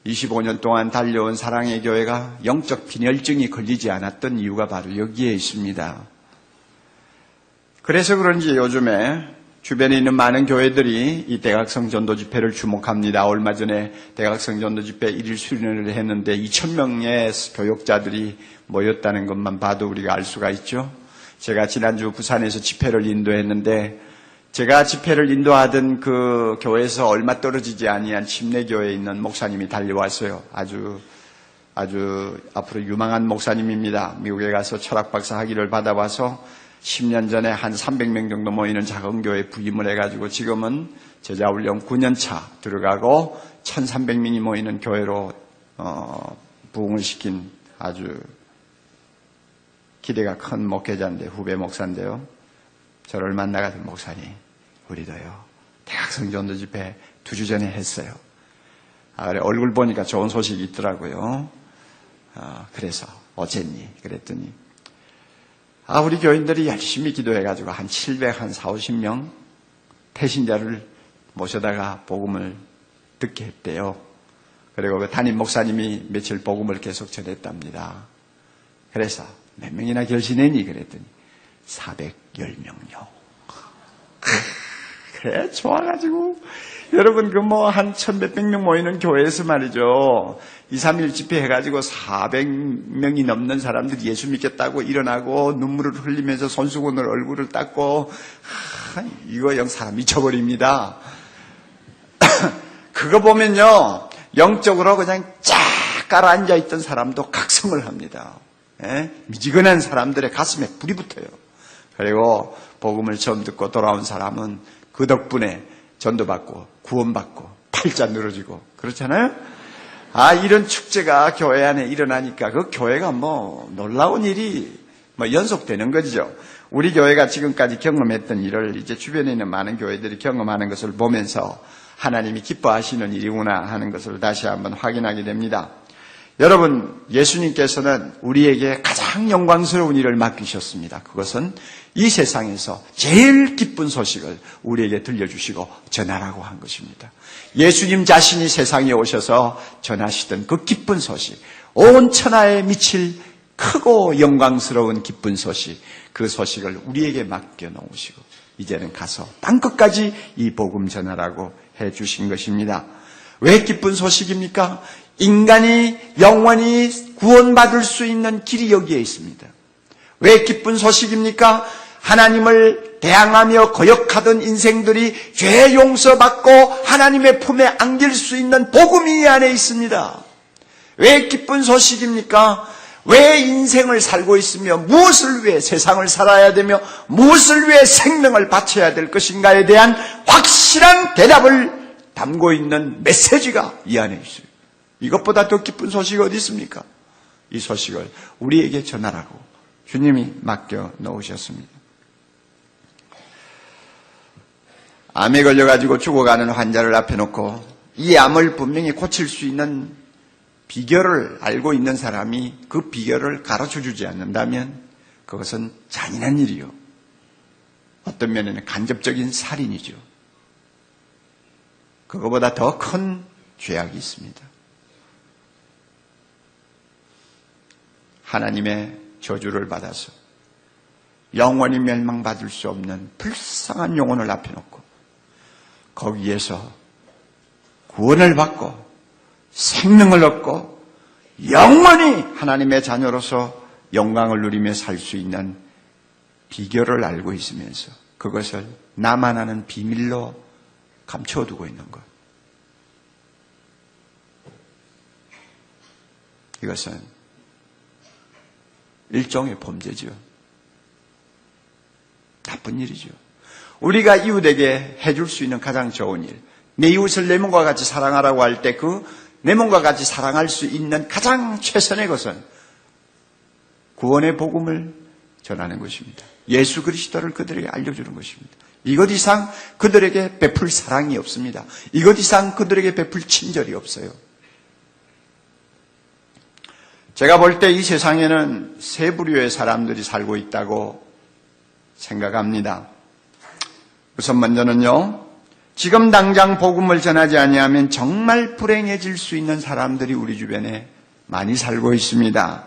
A: 25년 동안 달려온 사랑의 교회가 영적 빈혈증이 걸리지 않았던 이유가 바로 여기에 있습니다. 그래서 그런지 요즘에 주변에 있는 많은 교회들이 이 대각성 전도 집회를 주목합니다. 얼마 전에 대각성 전도 집회 1일 수련회를 했는데 2,000명의 교역자들이 모였다는 것만 봐도 우리가 알 수가 있죠. 제가 지난주 부산에서 집회를 인도했는데 제가 집회를 인도하던 그 교회에서 얼마 떨어지지 아니한 침례교회에 있는 목사님이 달려왔어요. 아주 앞으로 유망한 목사님입니다. 미국에 가서 철학박사 학위를 받아와서 10년 전에 한 300명 정도 모이는 작은 교회에 부임을 해가지고 지금은 제자훈련 9년차 들어가고 1,300명이 모이는 교회로 부흥을 시킨 아주 기대가 큰 목회자인데, 후배 목사인데요. 저를 만나가지고 목사님, 우리도요 대각성 전도 집회 2주 전에 했어요. 그래, 얼굴 보니까 좋은 소식이 있더라고요. 그래서 어쨌니? 그랬더니 우리 교인들이 열심히 기도해가지고 한 750명 태신자를 모셔다가 복음을 듣게 했대요. 그리고 그 담임 목사님이 며칠 복음을 계속 전했답니다. 그래서 몇 명이나 결신했니? 그랬더니 410명요. 그래, 좋아가지고. 여러분, 한 1,000몇백 명 모이는 교회에서 말이죠. 2, 3일 집회 해가지고 400명이 넘는 사람들이 예수 믿겠다고 일어나고 눈물을 흘리면서 손수건으로 얼굴을 닦고, 이거 영 사람 미쳐버립니다. 그거 보면요, 영적으로 그냥 쫙 깔아앉아 있던 사람도 각성을 합니다. 미지근한 사람들의 가슴에 불이 붙어요. 그리고 복음을 처음 듣고 돌아온 사람은 그 덕분에 전도받고 구원받고 팔자 늘어지고 그렇잖아요. 이런 축제가 교회 안에 일어나니까 그 교회가 놀라운 일이 연속되는 거죠. 우리 교회가 지금까지 경험했던 일을 이제 주변에 있는 많은 교회들이 경험하는 것을 보면서 하나님이 기뻐하시는 일이구나 하는 것을 다시 한번 확인하게 됩니다. 여러분, 예수님께서는 우리에게 가장 영광스러운 일을 맡기셨습니다. 그것은 이 세상에서 제일 기쁜 소식을 우리에게 들려주시고 전하라고 한 것입니다. 예수님 자신이 세상에 오셔서 전하시던 그 기쁜 소식, 온 천하에 미칠 크고 영광스러운 기쁜 소식, 그 소식을 우리에게 맡겨놓으시고 이제는 가서 땅끝까지 이 복음 전하라고 해주신 것입니다. 왜 기쁜 소식입니까? 인간이 영원히 구원받을 수 있는 길이 여기에 있습니다. 왜 기쁜 소식입니까? 하나님을 대항하며 거역하던 인생들이 죄 용서받고 하나님의 품에 안길 수 있는 복음이 이 안에 있습니다. 왜 기쁜 소식입니까? 왜 인생을 살고 있으며 무엇을 위해 세상을 살아야 되며 무엇을 위해 생명을 바쳐야 될 것인가에 대한 확실한 대답을 담고 있는 메시지가 이 안에 있어요. 이것보다 더 기쁜 소식이 어디 있습니까? 이 소식을 우리에게 전하라고 주님이 맡겨 놓으셨습니다. 암에 걸려가지고 죽어가는 환자를 앞에 놓고 이 암을 분명히 고칠 수 있는 비결을 알고 있는 사람이 그 비결을 가르쳐주지 않는다면 그것은 잔인한 일이요. 어떤 면에는 간접적인 살인이죠. 그거보다 더 큰 죄악이 있습니다. 하나님의 저주를 받아서 영원히 멸망받을 수 없는 불쌍한 영혼을 앞에 놓고 거기에서 구원을 받고 생명을 얻고 영원히 하나님의 자녀로서 영광을 누리며 살 수 있는 비결을 알고 있으면서 그것을 나만 아는 비밀로 감춰두고 있는 것. 이것은 일종의 범죄죠. 나쁜 일이죠. 우리가 이웃에게 해줄 수 있는 가장 좋은 일, 내 이웃을 내 몸과 같이 사랑하라고 할 때 그 내 몸과 같이 사랑할 수 있는 가장 최선의 것은 구원의 복음을 전하는 것입니다. 예수 그리스도를 그들에게 알려주는 것입니다. 이것 이상 그들에게 베풀 사랑이 없습니다. 이것 이상 그들에게 베풀 친절이 없어요. 제가 볼 때 이 세상에는 세 부류의 사람들이 살고 있다고 생각합니다. 우선 먼저는요, 지금 당장 복음을 전하지 아니하면 정말 불행해질 수 있는 사람들이 우리 주변에 많이 살고 있습니다.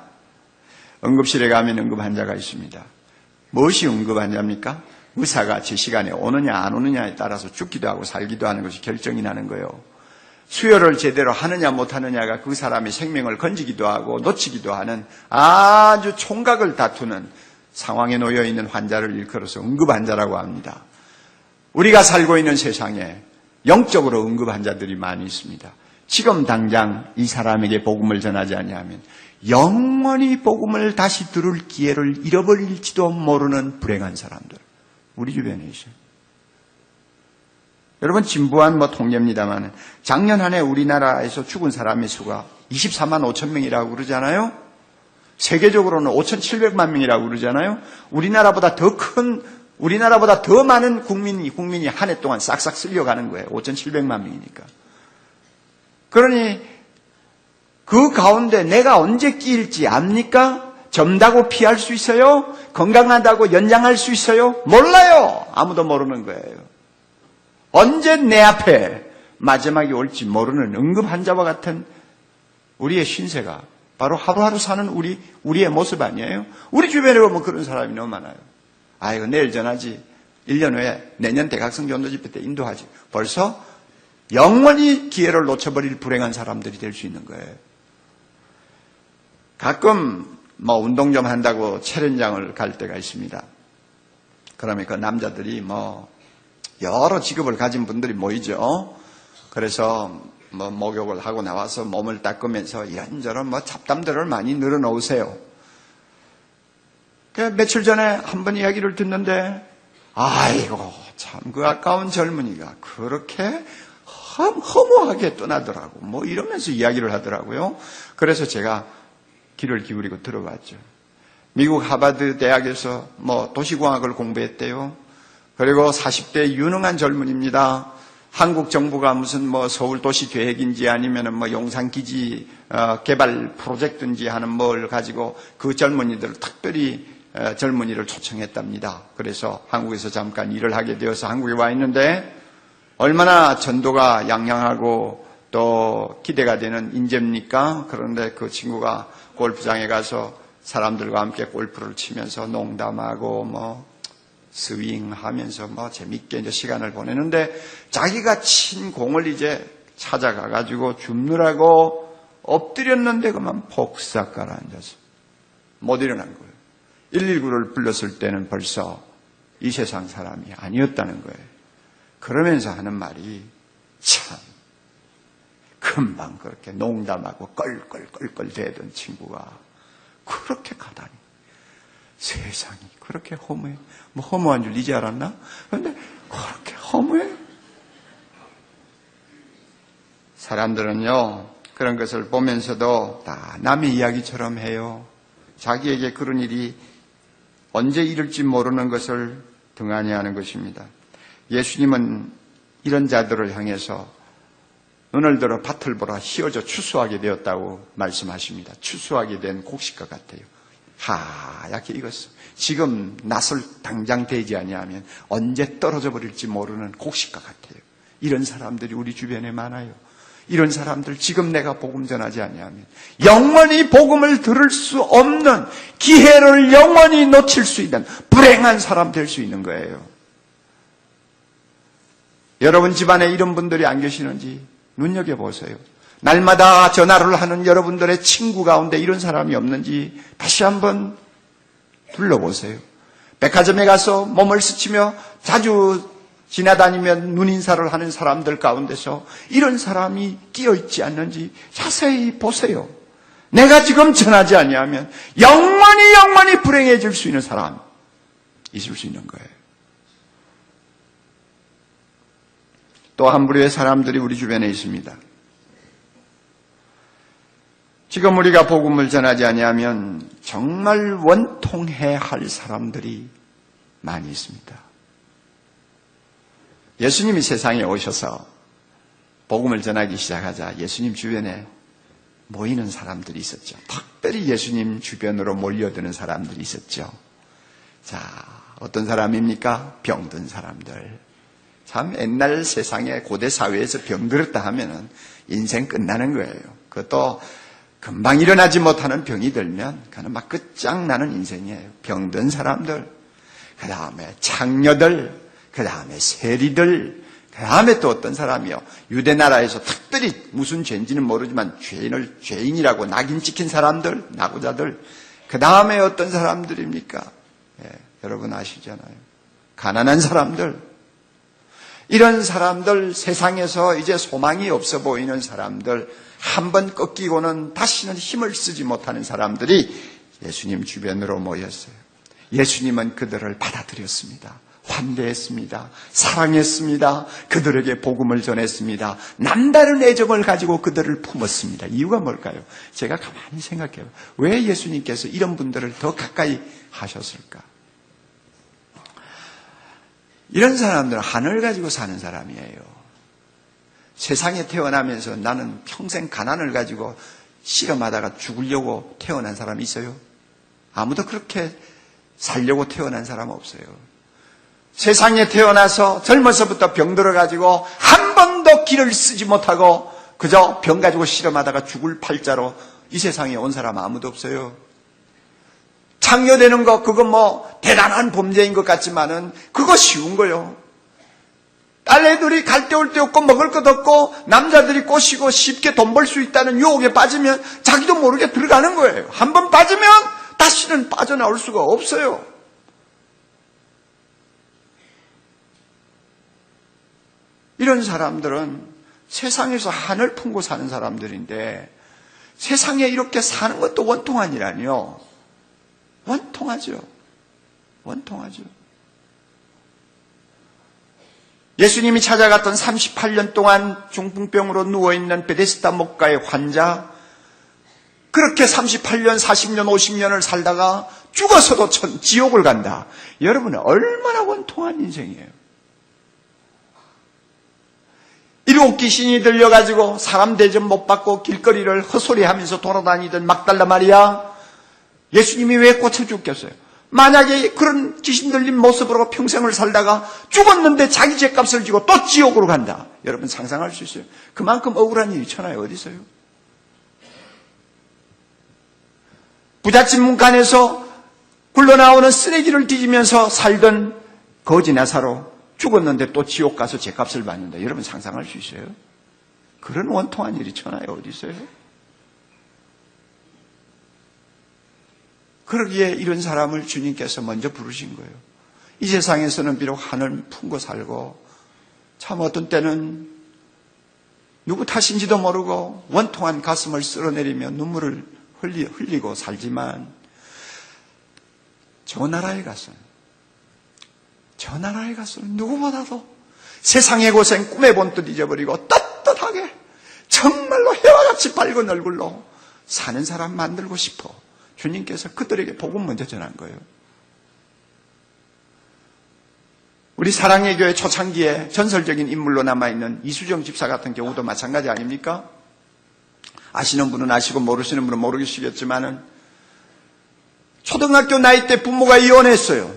A: 응급실에 가면 응급환자가 있습니다. 무엇이 응급환자입니까? 의사가 제 시간에 오느냐 안 오느냐에 따라서 죽기도 하고 살기도 하는 것이 결정이 나는 거예요. 수혈을 제대로 하느냐 못하느냐가 그 사람의 생명을 건지기도 하고 놓치기도 하는 아주 총각을 다투는 상황에 놓여 있는 환자를 일컬어서 응급환자라고 합니다. 우리가 살고 있는 세상에 영적으로 응급환자들이 많이 있습니다. 지금 당장 이 사람에게 복음을 전하지 아니하면 영원히 복음을 다시 들을 기회를 잃어버릴지도 모르는 불행한 사람들 우리 주변에 있어요. 여러분, 진부한 통계입니다만 작년 한 해 우리나라에서 죽은 사람의 수가 24만 5천 명이라고 그러잖아요. 세계적으로는 5,700만 명이라고 그러잖아요. 우리나라보다 더 많은 국민이 한 해 동안 싹싹 쓸려가는 거예요. 5,700만 명이니까. 그러니 그 가운데 내가 언제 끼일지 압니까? 젊다고 피할 수 있어요? 건강하다고 연장할 수 있어요? 몰라요. 아무도 모르는 거예요. 언제 내 앞에 마지막이 올지 모르는 응급환자와 같은 우리의 신세가 바로 하루하루 사는 우리의 모습 아니에요? 우리 주변에 보면 그런 사람이 너무 많아요. 아이고, 내일 전하지. 1년 후에 내년 대각성 전도 집회 때 인도하지. 벌써 영원히 기회를 놓쳐버릴 불행한 사람들이 될 수 있는 거예요. 가끔 운동 좀 한다고 촬영장을 갈 때가 있습니다. 그러면 그 남자들이 여러 직업을 가진 분들이 모이죠. 그래서 목욕을 하고 나와서 몸을 닦으면서 이런저런 잡담들을 많이 늘어놓으세요. 며칠 전에 한 번 이야기를 듣는데, 아이고, 참 그 아까운 젊은이가 그렇게 허무하게 떠나더라고. 이러면서 이야기를 하더라고요. 그래서 제가 귀를 기울이고 들어봤죠. 미국 하버드 대학에서 도시공학을 공부했대요. 그리고 40대 유능한 젊은입니다. 한국 정부가 무슨 서울 도시 계획인지 아니면은 용산기지 개발 프로젝트인지 하는 뭘 가지고 그 젊은이들을 특별히 젊은이를 초청했답니다. 그래서 한국에서 잠깐 일을 하게 되어서 한국에 와 있는데 얼마나 전도가 양양하고 또 기대가 되는 인재입니까? 그런데 그 친구가 골프장에 가서 사람들과 함께 골프를 치면서 농담하고 스윙하면서 재밌게 이제 시간을 보내는데 자기가 친 공을 이제 찾아가가지고 줍느라고 엎드렸는데 그만 폭삭 가라앉아서 못 일어난 거예요. 119를 불렀을 때는 벌써 이 세상 사람이 아니었다는 거예요. 그러면서 하는 말이 참 금방 그렇게 농담하고 껄껄껄껄 대던 친구가 그렇게 가다니 세상이 그렇게 허무해. 허무한 줄 이제 알았나? 그런데 그렇게 허무해. 사람들은요 그런 것을 보면서도 다 남의 이야기처럼 해요. 자기에게 그런 일이 언제 이룰지 모르는 것을 등한히 하는 것입니다. 예수님은 이런 자들을 향해서 눈을 들어 밭을 보라 휘어져 추수하게 되었다고 말씀하십니다. 추수하게 된 곡식과 같아요. 하얗게 익었어. 지금 낫을 당장 대지 아니하면 언제 떨어져 버릴지 모르는 곡식과 같아요. 이런 사람들이 우리 주변에 많아요. 이런 사람들 지금 내가 복음 전하지 아니하면 영원히 복음을 들을 수 없는, 기회를 영원히 놓칠 수 있는 불행한 사람 될 수 있는 거예요. 여러분 집안에 이런 분들이 안 계시는지 눈여겨보세요. 날마다 전화를 하는 여러분들의 친구 가운데 이런 사람이 없는지 다시 한번 둘러보세요. 백화점에 가서 몸을 스치며 자주 지나다니면 눈인사를 하는 사람들 가운데서 이런 사람이 끼어있지 않는지 자세히 보세요. 내가 지금 전하지 아니하면 영원히 불행해질 수 있는 사람 있을 수 있는 거예요. 또 한 부류의 사람들이 우리 주변에 있습니다. 지금 우리가 복음을 전하지 아니하면 정말 원통해야 할 사람들이 많이 있습니다. 예수님이 세상에 오셔서 복음을 전하기 시작하자 예수님 주변에 모이는 사람들이 있었죠. 특별히 예수님 주변으로 몰려드는 사람들이 있었죠. 자, 어떤 사람입니까? 병든 사람들. 참 옛날 세상에 고대 사회에서 병들었다 하면은 인생 끝나는 거예요. 그것도 금방 일어나지 못하는 병이 들면 그는 막 끝장나는 인생이에요. 병든 사람들, 그 다음에 창녀들, 그 다음에 세리들, 그 다음에 또 어떤 사람이요. 유대 나라에서 특별히 무슨 죄인지는 모르지만 죄인이라고 낙인 찍힌 사람들, 낙오자들. 그 다음에 어떤 사람들입니까? 여러분 아시잖아요. 가난한 사람들. 이런 사람들, 세상에서 이제 소망이 없어 보이는 사람들, 한번 꺾이고는 다시는 힘을 쓰지 못하는 사람들이 예수님 주변으로 모였어요. 예수님은 그들을 받아들였습니다. 환대했습니다. 사랑했습니다. 그들에게 복음을 전했습니다. 남다른 애정을 가지고 그들을 품었습니다. 이유가 뭘까요? 제가 가만히 생각해요. 왜 예수님께서 이런 분들을 더 가까이 하셨을까? 이런 사람들은 하늘 가지고 사는 사람이에요. 세상에 태어나면서 나는 평생 가난을 가지고 실험하다가 죽으려고 태어난 사람이 있어요? 아무도 그렇게 살려고 태어난 사람 없어요. 세상에 태어나서 젊어서부터 병들어가지고 한 번도 길을 쓰지 못하고 그저 병 가지고 실험하다가 죽을 팔자로 이 세상에 온 사람 아무도 없어요. 창녀되는 거 그거 뭐 대단한 범죄인 것 같지만은 그거 쉬운 거요. 딸애들이 갈 데 올 데 없고 먹을 것 없고 남자들이 꼬시고 쉽게 돈 벌 수 있다는 유혹에 빠지면 자기도 모르게 들어가는 거예요. 한 번 빠지면 다시는 빠져나올 수가 없어요. 이런 사람들은 세상에서 한을 품고 사는 사람들인데 세상에 이렇게 사는 것도 원통하니라니요. 원통하죠. 원통하죠. 예수님이 찾아갔던 38년 동안 중풍병으로 누워있는 베데스다 목가의 환자, 그렇게 38년, 40년, 50년을 살다가 죽어서도 지옥을 간다. 여러분은 얼마나 원통한 인생이에요. 일곱 귀신이 들려가지고 사람 대접 못 받고 길거리를 헛소리하면서 돌아다니던 막달라 마리아, 예수님이 왜 꽂혀 죽겠어요? 만약에 그런 귀신 들린 모습으로 평생을 살다가 죽었는데 자기 죄값을 지고 또 지옥으로 간다. 여러분 상상할 수 있어요? 그만큼 억울한 일이 천하에 어디 있어요? 부잣집 문간에서 굴러나오는 쓰레기를 뒤지면서 살던 거지 나사로 죽었는데 또 지옥 가서 죄값을 받는다. 여러분 상상할 수 있어요? 그런 원통한 일이 천하에 어디 있어요? 그러기에 이런 사람을 주님께서 먼저 부르신 거예요. 이 세상에서는 비록 한을 품고 살고 참 어떤 때는 누구 탓인지도 모르고 원통한 가슴을 쓸어내리며 눈물을 흘리고 살지만 저 나라에 가서는 누구보다도 세상의 고생 꿈에 본듯 잊어버리고 떳떳하게 정말로 해와 같이 밝은 얼굴로 사는 사람 만들고 싶어. 주님께서 그들에게 복음 먼저 전한 거예요. 우리 사랑의 교회 초창기에 전설적인 인물로 남아있는 이수정 집사 같은 경우도 마찬가지 아닙니까? 아시는 분은 아시고 모르시는 분은 모르시겠지만은 초등학교 나이 때 부모가 이혼했어요.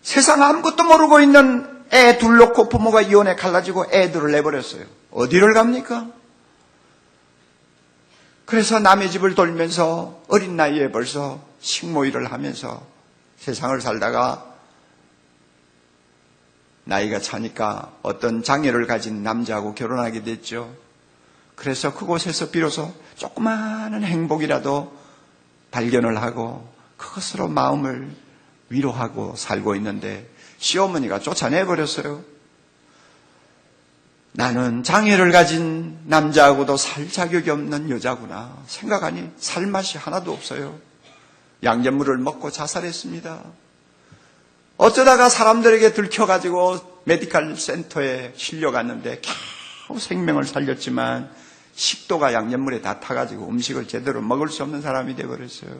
A: 세상 아무것도 모르고 있는 애 둘 놓고 부모가 이혼해 갈라지고 애들을 내버렸어요. 어디를 갑니까? 그래서 남의 집을 돌면서 어린 나이에 벌써 식모일을 하면서 세상을 살다가 나이가 차니까 어떤 장애를 가진 남자하고 결혼하게 됐죠. 그래서 그곳에서 비로소 조그마한 행복이라도 발견을 하고 그것으로 마음을 위로하고 살고 있는데 시어머니가 쫓아내버렸어요. 나는 장애를 가진 남자하고도 살 자격이 없는 여자구나. 생각하니 살 맛이 하나도 없어요. 양잿물을 먹고 자살했습니다. 어쩌다가 사람들에게 들켜가지고 메디컬 센터에 실려갔는데 겨우 생명을 살렸지만 식도가 양잿물에 다 타가지고 음식을 제대로 먹을 수 없는 사람이 되어버렸어요.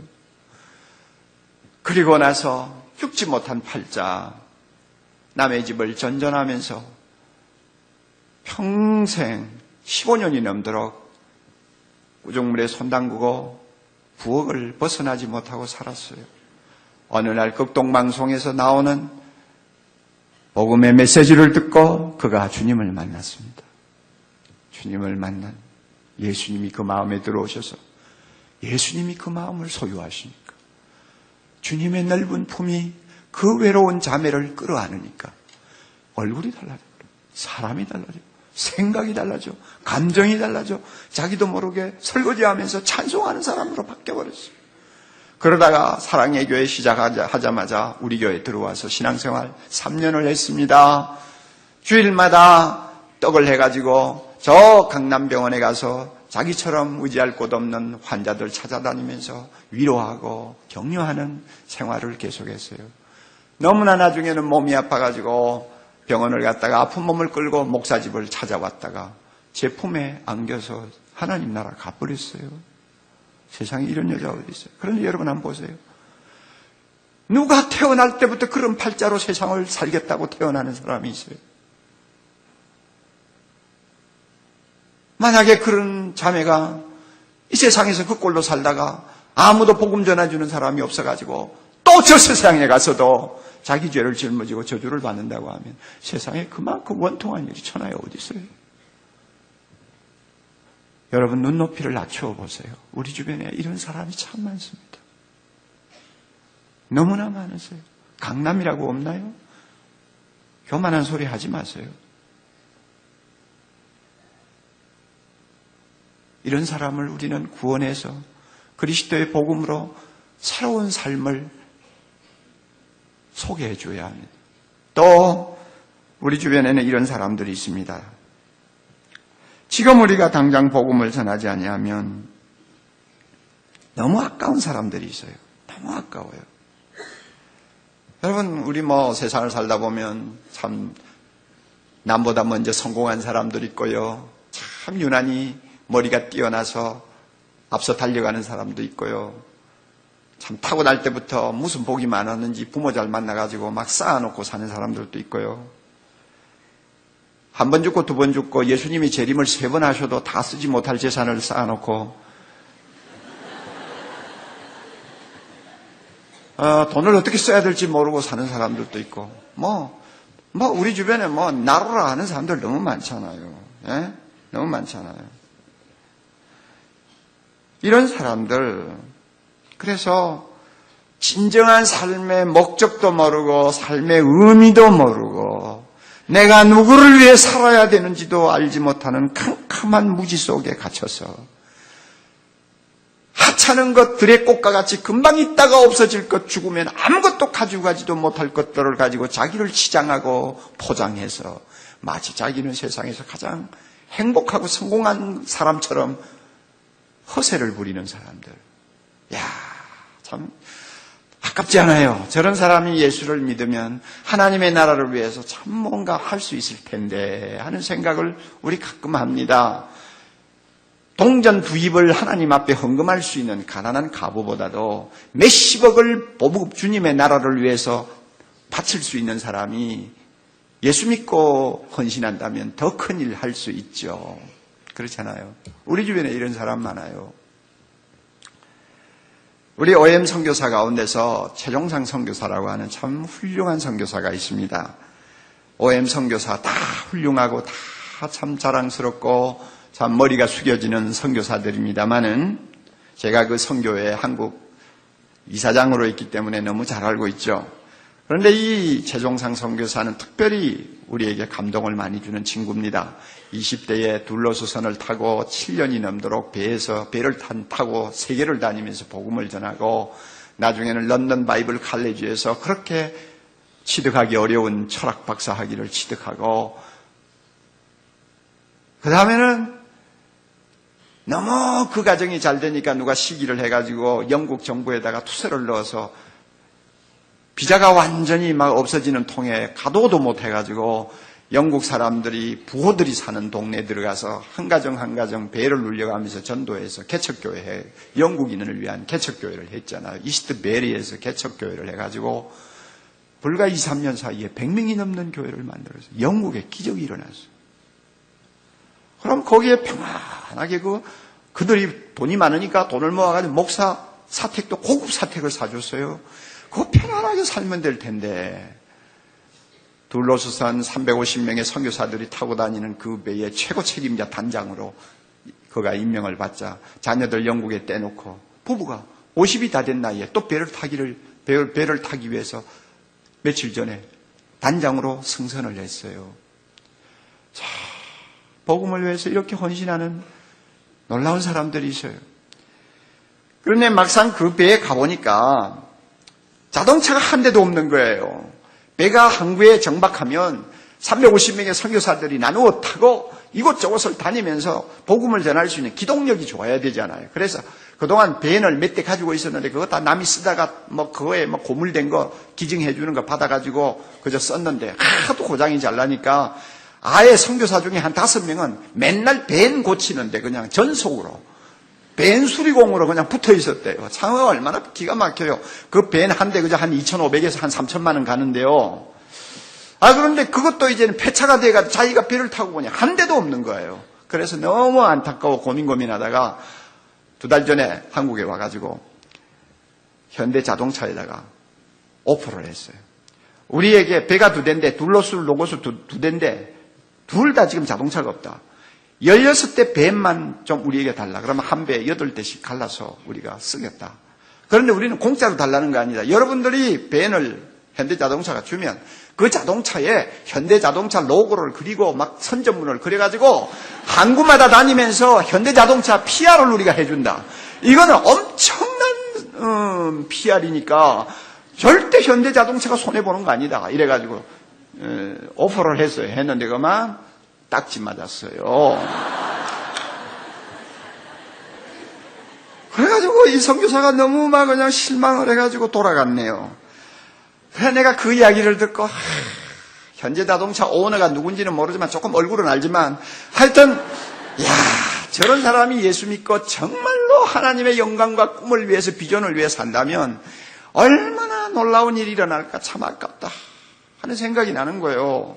A: 그리고 나서 죽지 못한 팔자 남의 집을 전전하면서 평생 15년이 넘도록 구정물에 손 담그고 부엌을 벗어나지 못하고 살았어요. 어느 날 극동방송에서 나오는 복음의 메시지를 듣고 그가 주님을 만났습니다. 주님을 만난 예수님이 그 마음에 들어오셔서 예수님이 그 마음을 소유하시니까 주님의 넓은 품이 그 외로운 자매를 끌어안으니까 얼굴이 달라져요. 사람이 달라져요. 생각이 달라져. 감정이 달라져. 자기도 모르게 설거지하면서 찬송하는 사람으로 바뀌어버렸어요. 그러다가 사랑의 교회 시작하자마자 우리 교회에 들어와서 신앙생활 3년을 했습니다. 주일마다 떡을 해가지고 저 강남병원에 가서 자기처럼 의지할 곳 없는 환자들 찾아다니면서 위로하고 격려하는 생활을 계속했어요. 너무나 나중에는 몸이 아파가지고 병원을 갔다가 아픈 몸을 끌고 목사집을 찾아왔다가 제 품에 안겨서 하나님 나라 가버렸어요. 세상에 이런 여자가 어디 있어요? 그런데 여러분 한번 보세요. 누가 태어날 때부터 그런 팔자로 세상을 살겠다고 태어나는 사람이 있어요? 만약에 그런 자매가 이 세상에서 그 꼴로 살다가 아무도 복음 전해주는 사람이 없어가지고 또 저 세상에 가서도 자기 죄를 짊어지고 저주를 받는다고 하면 세상에 그만큼 원통한 일이 천하에 어디 있어요? 여러분 눈높이를 낮추어 보세요. 우리 주변에 이런 사람이 참 많습니다. 너무나 많으세요. 강남이라고 없나요? 교만한 소리 하지 마세요. 이런 사람을 우리는 구원해서 그리스도의 복음으로 새로운 삶을 소개해 줘야 합니다. 또 우리 주변에는 이런 사람들이 있습니다. 지금 우리가 당장 복음을 전하지 아니하면 너무 아까운 사람들이 있어요. 너무 아까워요. 여러분 우리 세상을 살다 보면 참 남보다 먼저 성공한 사람들 있고요. 참 유난히 머리가 뛰어나서 앞서 달려가는 사람도 있고요. 참 타고날 때부터 무슨 복이 많았는지 부모 잘 만나가지고 막 쌓아놓고 사는 사람들도 있고요. 한 번 죽고 두 번 죽고 예수님이 재림을 3번 하셔도 다 쓰지 못할 재산을 쌓아놓고 돈을 어떻게 써야 될지 모르고 사는 사람들도 있고 우리 주변에 나로라 하는 사람들 너무 많잖아요. 예? 너무 많잖아요. 이런 사람들 그래서 진정한 삶의 목적도 모르고 삶의 의미도 모르고 내가 누구를 위해 살아야 되는지도 알지 못하는 캄캄한 무지 속에 갇혀서 하찮은 것들의 꽃과 같이 금방 있다가 없어질 것 죽으면 아무것도 가지고 가지도 못할 것들을 가지고 자기를 치장하고 포장해서 마치 자기는 세상에서 가장 행복하고 성공한 사람처럼 허세를 부리는 사람들. 참 아깝지 않아요. 저런 사람이 예수를 믿으면 하나님의 나라를 위해서 참 뭔가 할 수 있을 텐데 하는 생각을 우리 가끔 합니다. 동전 부입을 하나님 앞에 헌금할 수 있는 가난한 가부보다도 몇십억을 보복 주님의 나라를 위해서 바칠 수 있는 사람이 예수 믿고 헌신한다면 더 큰 일 할 수 있죠. 그렇잖아요. 우리 주변에 이런 사람 많아요. 우리 OM 선교사 가운데서 최종상 선교사라고 하는 참 훌륭한 선교사가 있습니다. OM 선교사 다 훌륭하고 다 참 자랑스럽고 참 머리가 숙여지는 선교사들입니다만은 제가 그 선교회 한국 이사장으로 있기 때문에 너무 잘 알고 있죠. 그런데 이 최종상 선교사는 특별히 우리에게 감동을 많이 주는 친구입니다. 20대에 둘러서선을 타고 7년이 넘도록 배를 타고 세계를 다니면서 복음을 전하고 나중에는 런던 바이블 칼리지에서 그렇게 취득하기 어려운 철학 박사 학위를 취득하고 그 다음에는 너무 그 과정이 잘 되니까 누가 시기를 해가지고 영국 정부에다가 투서를 넣어서 비자가 완전히 막 없어지는 통에 가도도 못해가지고 영국 사람들이 부호들이 사는 동네에 들어가서 한 가정 배를 눌려가면서 전도해서 개척교회 영국인을 위한 개척교회를 했잖아요. 이스트 베리에서 개척교회를 해가지고 불과 2, 3년 사이에 100명이 넘는 교회를 만들어서 영국에 기적이 일어났어요. 그럼 거기에 평안하게 그들이 돈이 많으니까 돈을 모아가지고 목사 사택도 고급 사택을 사줬어요. 그거 편안하게 살면 될 텐데 둘러서선 350명의 선교사들이 타고 다니는 그 배의 최고 책임자 단장으로 그가 임명을 받자 자녀들 영국에 떼놓고 부부가 50이 다 된 나이에 또 배를 타기 위해서 며칠 전에 단장으로 승선을 했어요. 자, 복음을 위해서 이렇게 헌신하는 놀라운 사람들이 있어요. 그런데 막상 그 배에 가보니까 자동차가 한 대도 없는 거예요. 배가 항구에 정박하면 350명의 선교사들이 나누어 타고 이곳저곳을 다니면서 복음을 전할 수 있는 기동력이 좋아야 되잖아요. 그래서 그동안 배를 몇 대 가지고 있었는데 그거 다 남이 쓰다가 그거에 고물된 거 기증해 주는 거 받아가지고 그저 썼는데 하도 고장이 잘 나니까 아예 선교사 중에 한 5명은 맨날 밴 고치는데 그냥 전속으로 밴 수리공으로 그냥 붙어 있었대요. 참 얼마나 기가 막혀요. 그 밴 한 대 그저 한 2,500에서 한 3,000만 원 가는데요. 그런데 그것도 이제는 폐차가 돼가지고 자기가 배를 타고 보니 한 대도 없는 거예요. 그래서 너무 안타까워 고민하다가 2달 전에 한국에 와가지고 현대 자동차에다가 오퍼를 했어요. 우리에게 배가 2대인데 둘러스 로고스 2대인데 둘 다 지금 자동차가 없다. 16대 밴만 좀 우리에게 달라. 그러면 한 배에 8대씩 갈라서 우리가 쓰겠다. 그런데 우리는 공짜로 달라는 거 아니다. 여러분들이 밴을 현대자동차가 주면 그 자동차에 현대자동차 로고를 그리고 막 선전문을 그려가지고 항구마다 다니면서 현대자동차 PR을 우리가 해준다. 이거는 엄청난 PR이니까 절대 현대자동차가 손해보는 거 아니다. 이래가지고 오퍼를 했어요. 했는데 그만 딱지 맞았어요. 그래가지고 이 선교사가 너무 막 그냥 실망을 해가지고 돌아갔네요. 그래 내가 그 이야기를 듣고 현대자동차 오너가 누군지는 모르지만 조금 얼굴은 알지만 하여튼 저런 사람이 예수 믿고 정말로 하나님의 영광과 꿈을 위해서 비전을 위해 산다면 얼마나 놀라운 일이 일어날까 참 아깝다 하는 생각이 나는 거예요.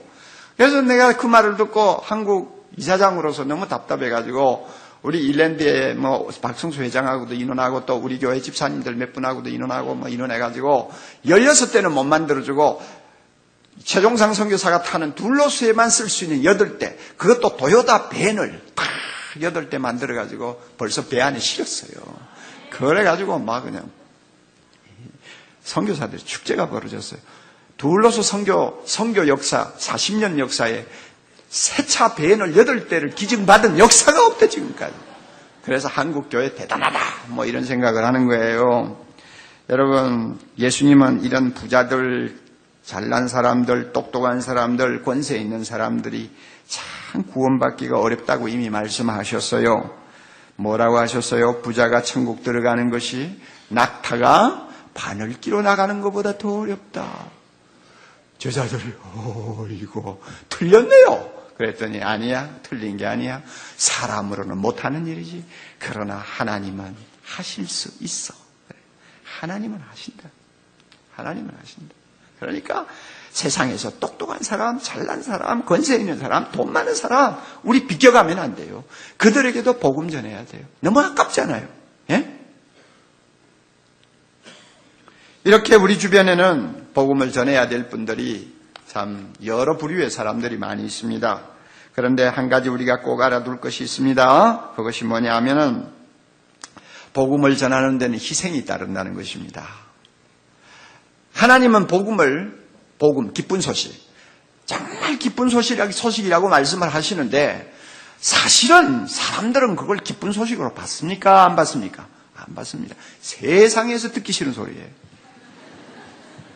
A: 그래서 내가 그 말을 듣고 한국 이사장으로서 너무 답답해가지고 우리 일랜드에 박성수 회장하고도 인원하고 또 우리 교회 집사님들 몇 분하고도 인원하고 인원해가지고 16대는 못 만들어주고 최종상 선교사가 타는 둘러스에만 쓸 수 있는 8대 그것도 도요타 밴을 딱 8대 만들어가지고 벌써 배 안에 실었어요. 그래가지고 막 그냥 선교사들이 축제가 벌어졌어요. 둘러서 선교 역사 40년 역사에 세차 밴을 8대를 기증받은 역사가 없대 지금까지. 그래서 한국교회 대단하다 이런 생각을 하는 거예요. 여러분 예수님은 이런 부자들 잘난 사람들 똑똑한 사람들 권세 있는 사람들이 참 구원받기가 어렵다고 이미 말씀하셨어요. 뭐라고 하셨어요? 부자가 천국 들어가는 것이 낙타가 바늘기로 나가는 것보다 더 어렵다. 제자들이 이거 틀렸네요. 그랬더니 아니야, 틀린 게 아니야. 사람으로는 못하는 일이지. 그러나 하나님은 하실 수 있어. 하나님은 하신다. 하나님은 하신다.
B: 그러니까 세상에서 똑똑한 사람, 잘난 사람, 권세 있는 사람, 돈 많은 사람 우리 비껴가면 안 돼요. 그들에게도 복음 전해야 돼요. 너무 아깝잖아요. 예? 이렇게 우리 주변에는 복음을 전해야 될 분들이 참 여러 부류의 사람들이 많이 있습니다. 그런데 한 가지 우리가 꼭 알아둘 것이 있습니다. 그것이 뭐냐 하면은 복음을 전하는 데는 희생이 따른다는 것입니다. 하나님은 복음, 기쁜 소식, 정말 기쁜 소식이라고 말씀을 하시는데 사실은 사람들은 그걸 기쁜 소식으로 받습니까? 안 받습니까? 안 받습니다. 세상에서 듣기 싫은 소리예요.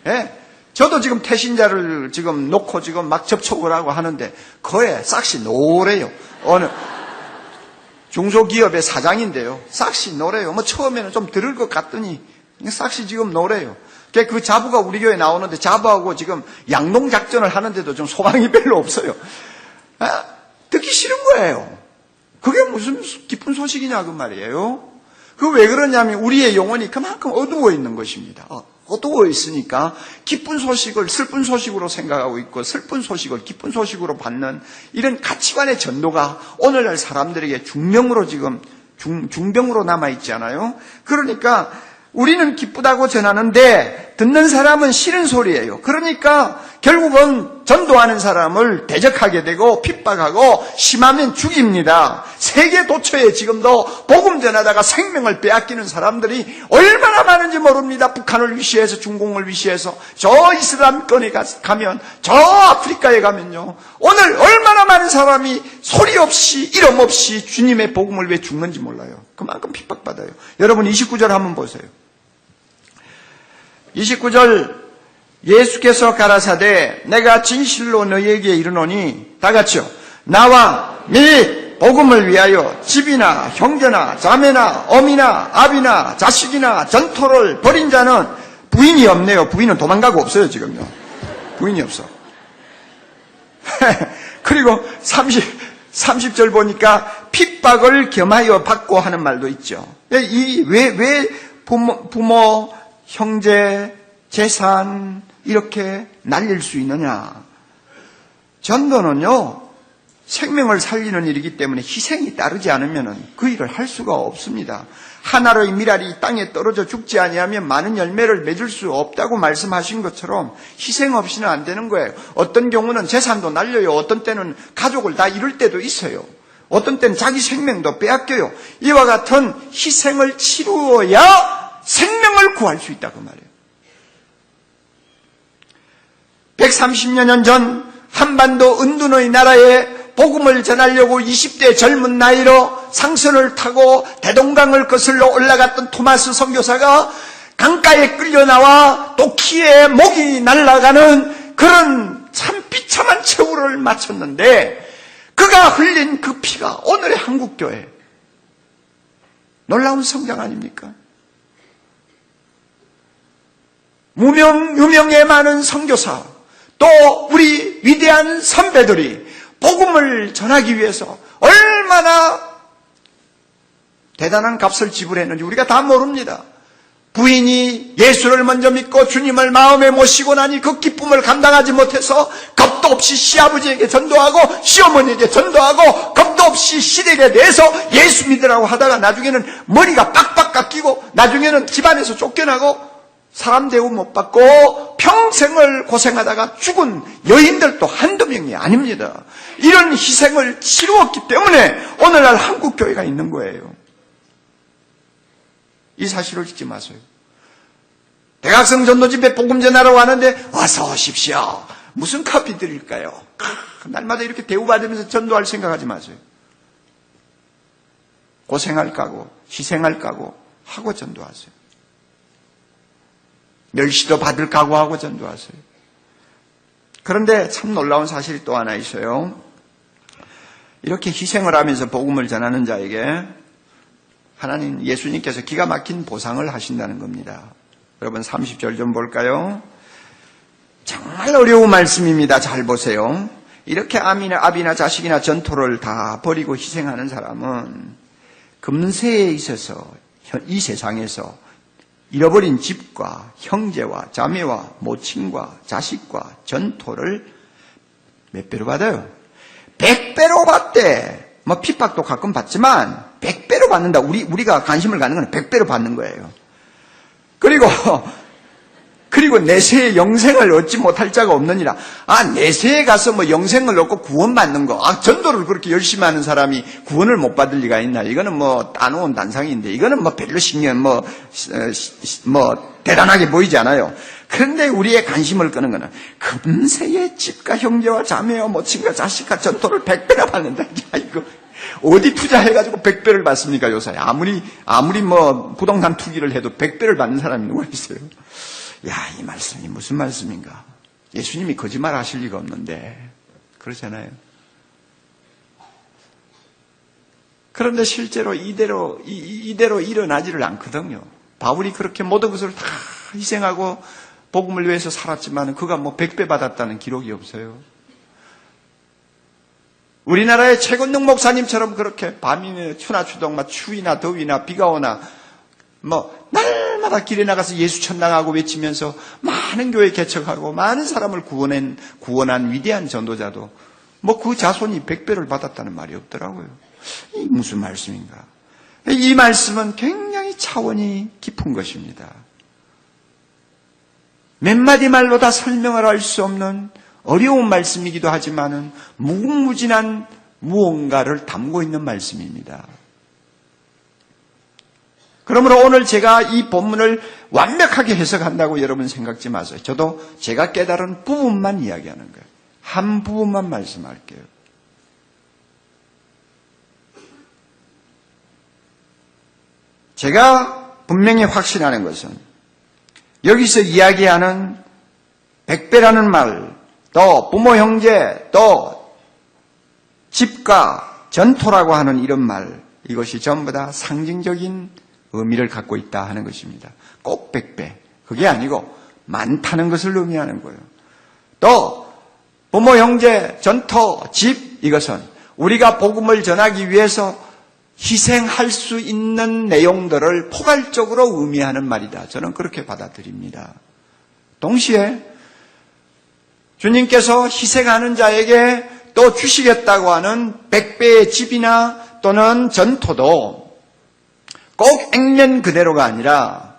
B: 예? 저도 지금 태신자를 지금 놓고 지금 막 접촉을 하고 하는데 그에 싹시 노래요. 어느 중소기업의 사장인데요. 싹시 노래요. 뭐 처음에는 좀 들을 것 같더니 싹시 지금 노래요. 그 자부가 우리 교회에 나오는데 자부하고 지금 양동작전을 하는데도 좀 소망이 별로 없어요. 아, 듣기 싫은 거예요. 그게 무슨 기쁜 소식이냐 그 말이에요. 그 왜 그러냐면 우리의 영혼이 그만큼 어두워 있는 것입니다. 어두워 있으니까 기쁜 소식을 슬픈 소식으로 생각하고 있고 슬픈 소식을 기쁜 소식으로 받는 이런 가치관의 전도가 오늘날 사람들에게 중병으로 지금 중병으로 남아있잖아요. 그러니까 우리는 기쁘다고 전하는데 듣는 사람은 싫은 소리예요. 그러니까 결국은 전도하는 사람을 대적하게 되고 핍박하고 심하면 죽입니다. 세계 도처에 지금도 복음 전하다가 생명을 빼앗기는 사람들이 얼마나 많은지 모릅니다. 북한을 위시해서 중공을 위시해서 저 이슬람권에 가면 저 아프리카에 가면요. 오늘 얼마나 많은 사람이 소리 없이 이름 없이 주님의 복음을 왜 죽는지 몰라요. 그만큼 핍박받아요. 여러분 29절 한번 보세요. 29절 예수께서 가라사대 내가 진실로 너희에게 이르노니 다 같이요. 나와 및 복음을 위하여 집이나 형제나 자매나 어미나 아비나 자식이나 전토를 벌인 자는 부인이 없네요. 부인은 도망가고 없어요 지금요. 부인이 없어. 그리고 30절 보니까 핍박을 겸하여 받고 하는 말도 있죠. 왜 부모, 형제, 재산 이렇게 날릴 수 있느냐? 전도는요 생명을 살리는 일이기 때문에 희생이 따르지 않으면 그 일을 할 수가 없습니다. 하나로의 밀알이 땅에 떨어져 죽지 아니하면 많은 열매를 맺을 수 없다고 말씀하신 것처럼 희생 없이는 안 되는 거예요. 어떤 경우는 재산도 날려요. 어떤 때는 가족을 다 잃을 때도 있어요. 어떤 때는 자기 생명도 빼앗겨요. 이와 같은 희생을 치루어야 생명을 구할 수 있다 그 말이에요. 130여 년 전 한반도 은둔의 나라에 복음을 전하려고 20대 젊은 나이로 상선을 타고 대동강을 거슬러 올라갔던 토마스 선교사가 강가에 끌려 나와 또 키에 목이 날아가는 그런 참 비참한 최후를 마쳤는데 그가 흘린 그 피가 오늘의 한국교회 놀라운 성장 아닙니까? 유명에 많은 선교사 또 우리 위대한 선배들이 복음을 전하기 위해서 얼마나 대단한 값을 지불했는지 우리가 다 모릅니다. 부인이 예수를 먼저 믿고 주님을 마음에 모시고 나니 그 기쁨을 감당하지 못해서 겁도 없이 시아버지에게 전도하고 시어머니에게 전도하고 겁도 없이 시댁에 대해서 예수 믿으라고 하다가 나중에는 머리가 빡빡 깎이고 나중에는 집안에서 쫓겨나고 사람 대우 못 받고 평생을 고생하다가 죽은 여인들도 한두 명이 아닙니다. 이런 희생을 치루었기 때문에 오늘날 한국교회가 있는 거예요. 이 사실을 잊지 마세요. 대각성 전도집에 복음 전하러 왔는데 어서 오십시오. 무슨 커피 드릴까요? 날마다 이렇게 대우받으면서 전도할 생각하지 마세요. 고생할 까고 희생할 까고 하고 전도하세요. 멸시도 받을 각오하고 전도하세요. 그런데 참 놀라운 사실이 또 하나 있어요. 이렇게 희생을 하면서 복음을 전하는 자에게 하나님 예수님께서 기가 막힌 보상을 하신다는 겁니다. 여러분 30절 좀 볼까요? 정말 어려운 말씀입니다. 잘 보세요. 이렇게 아비나 자식이나 전토를 다 버리고 희생하는 사람은 금세에 있어서 이 세상에서 잃어버린 집과 형제와 자매와 모친과 자식과 전토를 몇 배로 받아요? 100배로 받대. 뭐 핍박도 가끔 받지만 100배로 받는다. 우리가 관심을 갖는 건 100배로 받는 거예요. 그리고 내세에 영생을 얻지 못할 자가 없느니라. 내세에 가서 뭐 영생을 얻고 구원받는 거. 전도를 그렇게 열심히 하는 사람이 구원을 못 받을 리가 있나. 이거는 뭐 따놓은 단상인데, 이거는 뭐 별로 신경, 대단하게 보이지 않아요. 그런데 우리의 관심을 끄는 거는 금세의 집과 형제와 자매와 모친과 자식과 전도를 100배나 받는다. 이거 어디 투자해가지고 100배를 받습니까, 요새? 아무리 뭐 부동산 투기를 해도 100배를 받는 사람이 누가 있어요? 이 말씀이 무슨 말씀인가? 예수님이 거짓말 하실 리가 없는데, 그렇잖아요. 그런데 실제로 이대로 일어나지를 않거든요. 바울이 그렇게 모든 것을 다 희생하고 복음을 위해서 살았지만 그가 뭐 100배 받았다는 기록이 없어요. 우리나라의 최건능 목사님처럼 그렇게 밤이나 추나 추동, 추위나 더위나 비가 오나 날마다 길에 나가서 예수 천당하고 외치면서 많은 교회 개척하고 많은 사람을 구원한 위대한 전도자도 그 자손이 100배를 받았다는 말이 없더라고요. 이 무슨 말씀인가? 이 말씀은 굉장히 차원이 깊은 것입니다. 몇 마디 말로 다 설명을 할 수 없는 어려운 말씀이기도 하지만은 무궁무진한 무언가를 담고 있는 말씀입니다. 그러므로 오늘 제가 이 본문을 완벽하게 해석한다고 여러분 생각지 마세요. 저도 제가 깨달은 부분만 이야기하는 거예요. 한 부분만 말씀할게요. 제가 분명히 확신하는 것은 여기서 이야기하는 100배라는 말, 또 부모 형제, 또 집과 전토라고 하는 이런 말, 이것이 전부 다 상징적인 의미를 갖고 있다 하는 것입니다. 꼭 100배. 그게 아니고 많다는 것을 의미하는 거예요. 또 부모, 형제, 전토, 집, 이것은 우리가 복음을 전하기 위해서 희생할 수 있는 내용들을 포괄적으로 의미하는 말이다. 저는 그렇게 받아들입니다. 동시에 주님께서 희생하는 자에게 또 주시겠다고 하는 100배의 집이나 또는 전토도 꼭 액면 그대로가 아니라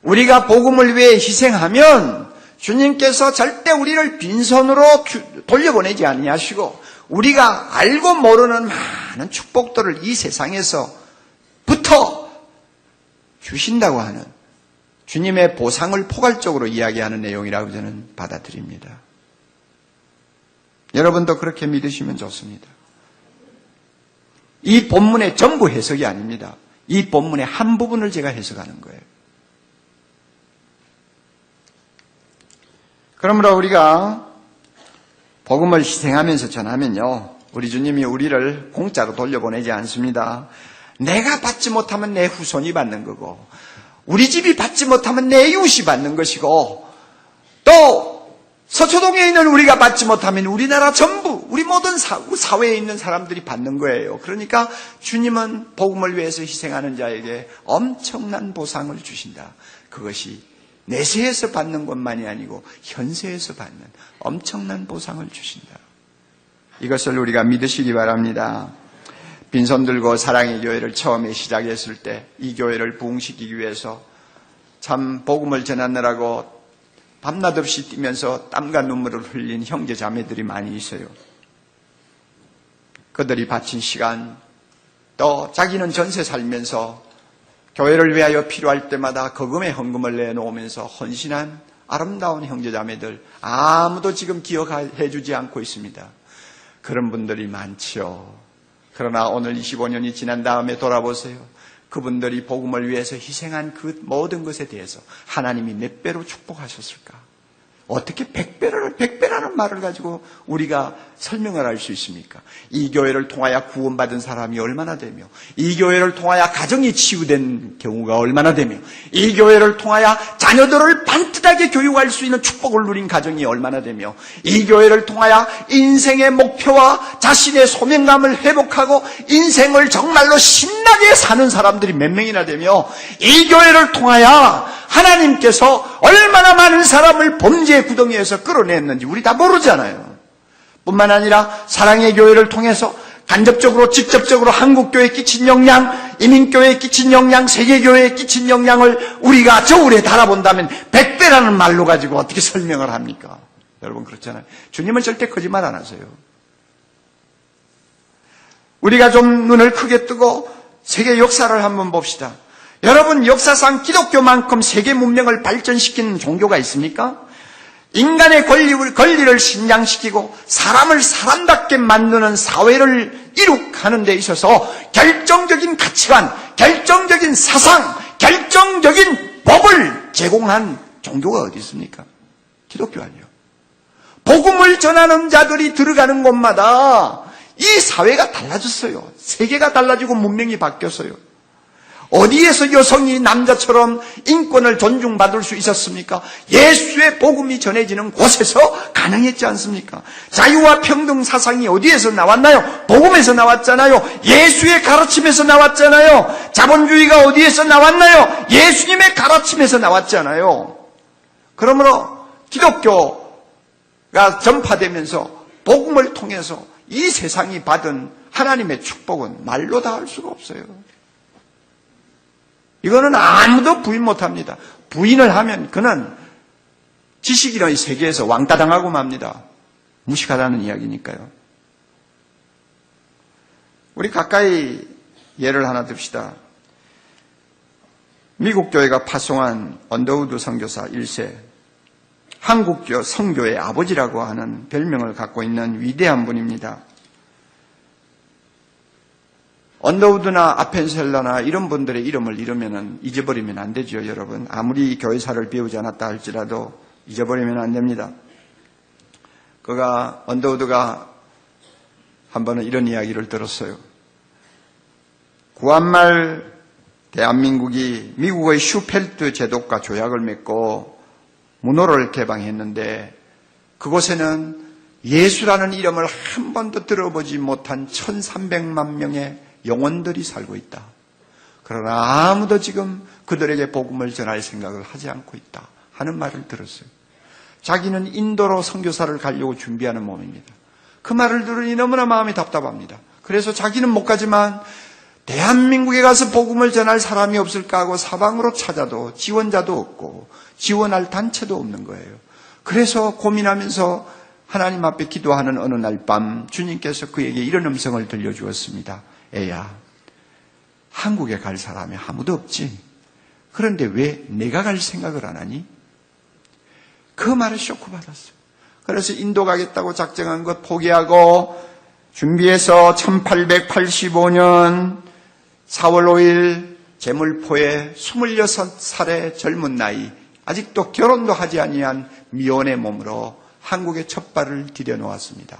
B: 우리가 복음을 위해 희생하면 주님께서 절대 우리를 빈손으로 돌려보내지 아니하시고 우리가 알고 모르는 많은 축복들을 이 세상에서부터 주신다고 하는 주님의 보상을 포괄적으로 이야기하는 내용이라고 저는 받아들입니다. 여러분도 그렇게 믿으시면 좋습니다. 이 본문의 전부 해석이 아닙니다. 이 본문의 한 부분을 제가 해석하는 거예요. 그러므로 우리가 복음을 희생하면서 전하면요, 우리 주님이 우리를 공짜로 돌려보내지 않습니다. 내가 받지 못하면 내 후손이 받는 거고, 우리 집이 받지 못하면 내 이웃이 받는 것이고, 또 서초동에 있는 우리가 받지 못하면 우리나라 전부, 우리 모든 사회에 있는 사람들이 받는 거예요. 그러니까 주님은 복음을 위해서 희생하는 자에게 엄청난 보상을 주신다. 그것이 내세에서 받는 것만이 아니고 현세에서 받는 엄청난 보상을 주신다. 이것을 우리가 믿으시기 바랍니다. 빈손 들고 사랑의 교회를 처음에 시작했을 때 이 교회를 부흥시키기 위해서 참 복음을 전하느라고 밤낮 없이 뛰면서 땀과 눈물을 흘린 형제 자매들이 많이 있어요. 그들이 바친 시간, 또 자기는 전세 살면서 교회를 위하여 필요할 때마다 거금의 헌금을 내놓으면서 헌신한 아름다운 형제 자매들, 아무도 지금 기억해 주지 않고 있습니다. 그런 분들이 많지요. 그러나 오늘 25년이 지난 다음에 돌아보세요. 그분들이 복음을 위해서 희생한 그 모든 것에 대해서 하나님이 몇 배로 축복하셨을까? 어떻게 100배라는 말을 가지고 우리가 설명을 할 수 있습니까? 이 교회를 통하여 구원받은 사람이 얼마나 되며, 이 교회를 통하여 가정이 치유된 경우가 얼마나 되며, 이 교회를 통하여 자녀들을 반듯하게 교육할 수 있는 축복을 누린 가정이 얼마나 되며, 이 교회를 통하여 인생의 목표와 자신의 소명감을 회복하고 인생을 정말로 신나게 사는 사람들이 몇 명이나 되며, 이 교회를 통하여 하나님께서 얼마나 많은 사람을 범죄의 구덩이에서 끌어냈는지 우리 다 모르잖아요. 뿐만 아니라 사랑의 교회를 통해서 간접적으로 직접적으로 한국교회에 끼친 영향, 이민교회에 끼친 영향, 세계교회에 끼친 영향을 우리가 저울에 달아본다면 100배라는 말로 가지고 어떻게 설명을 합니까? 여러분 그렇잖아요. 주님은 절대 거짓말 안 하세요. 우리가 좀 눈을 크게 뜨고 세계 역사를 한번 봅시다. 여러분 역사상 기독교만큼 세계 문명을 발전시키는 종교가 있습니까? 인간의 권리를 신장시키고 사람을 사람답게 만드는 사회를 이룩하는 데 있어서 결정적인 가치관, 결정적인 사상, 결정적인 법을 제공한 종교가 어디 있습니까? 기독교 아니에요. 복음을 전하는 자들이 들어가는 곳마다 이 사회가 달라졌어요. 세계가 달라지고 문명이 바뀌었어요. 어디에서 여성이 남자처럼 인권을 존중받을 수 있었습니까? 예수의 복음이 전해지는 곳에서 가능했지 않습니까? 자유와 평등 사상이 어디에서 나왔나요? 복음에서 나왔잖아요. 예수의 가르침에서 나왔잖아요. 자본주의가 어디에서 나왔나요? 예수님의 가르침에서 나왔잖아요. 그러므로 기독교가 전파되면서 복음을 통해서 이 세상이 받은 하나님의 축복은 말로 다 할 수가 없어요. 이거는 아무도 부인 못합니다. 부인을 하면 그는 지식인의 세계에서 왕따 당하고 맙니다. 무식하다는 이야기니까요. 우리 가까이 예를 하나 듭시다. 미국 교회가 파송한 언더우드 선교사 1세, 한국 성교의 아버지라고 하는 별명을 갖고 있는 위대한 분입니다. 언더우드나 아펜셀러나 이런 분들의 이름을 잊어버리면 안 되죠, 여러분. 아무리 교회사를 배우지 않았다 할지라도 잊어버리면 안 됩니다. 언더우드가 한 번은 이런 이야기를 들었어요. 구한말 대한민국이 미국의 슈펠트 제도과 조약을 맺고 문호를 개방했는데 그곳에는 예수라는 이름을 한 번도 들어보지 못한 1300만 명의 영혼들이 살고 있다. 그러나 아무도 지금 그들에게 복음을 전할 생각을 하지 않고 있다 하는 말을 들었어요. 자기는 인도로 선교사를 가려고 준비하는 몸입니다. 그 말을 들으니 너무나 마음이 답답합니다. 그래서 자기는 못 가지만 대한민국에 가서 복음을 전할 사람이 없을까 하고 사방으로 찾아도 지원자도 없고 지원할 단체도 없는 거예요. 그래서 고민하면서 하나님 앞에 기도하는 어느 날 밤 주님께서 그에게 이런 음성을 들려주었습니다. 애야, 한국에 갈 사람이 아무도 없지. 그런데 왜 내가 갈 생각을 안 하니? 그 말에 쇼크받았어요. 그래서 인도 가겠다고 작정한 것 포기하고 준비해서 1885년 4월 5일 제물포에 26살의 젊은 나이, 아직도 결혼도 하지 아니한 미혼의 몸으로 한국에 첫 발을 디뎌놓았습니다.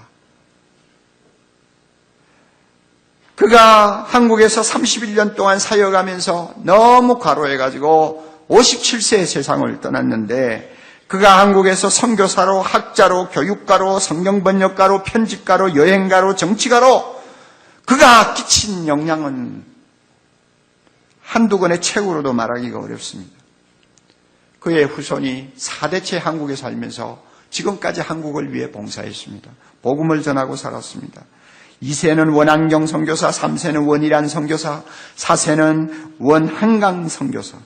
B: 그가 한국에서 31년 동안 사역하면서 너무 과로해가지고 57세에 세상을 떠났는데 그가 한국에서 선교사로, 학자로, 교육가로, 성경번역가로, 편집가로, 여행가로, 정치가로 그가 끼친 영향은 한두 권의 책으로도 말하기가 어렵습니다. 그의 후손이 4대째 한국에 살면서 지금까지 한국을 위해 봉사했습니다. 복음을 전하고 살았습니다. 2세는 원안경 선교사, 3세는 원일안 선교사, 4세는 원한강 선교사.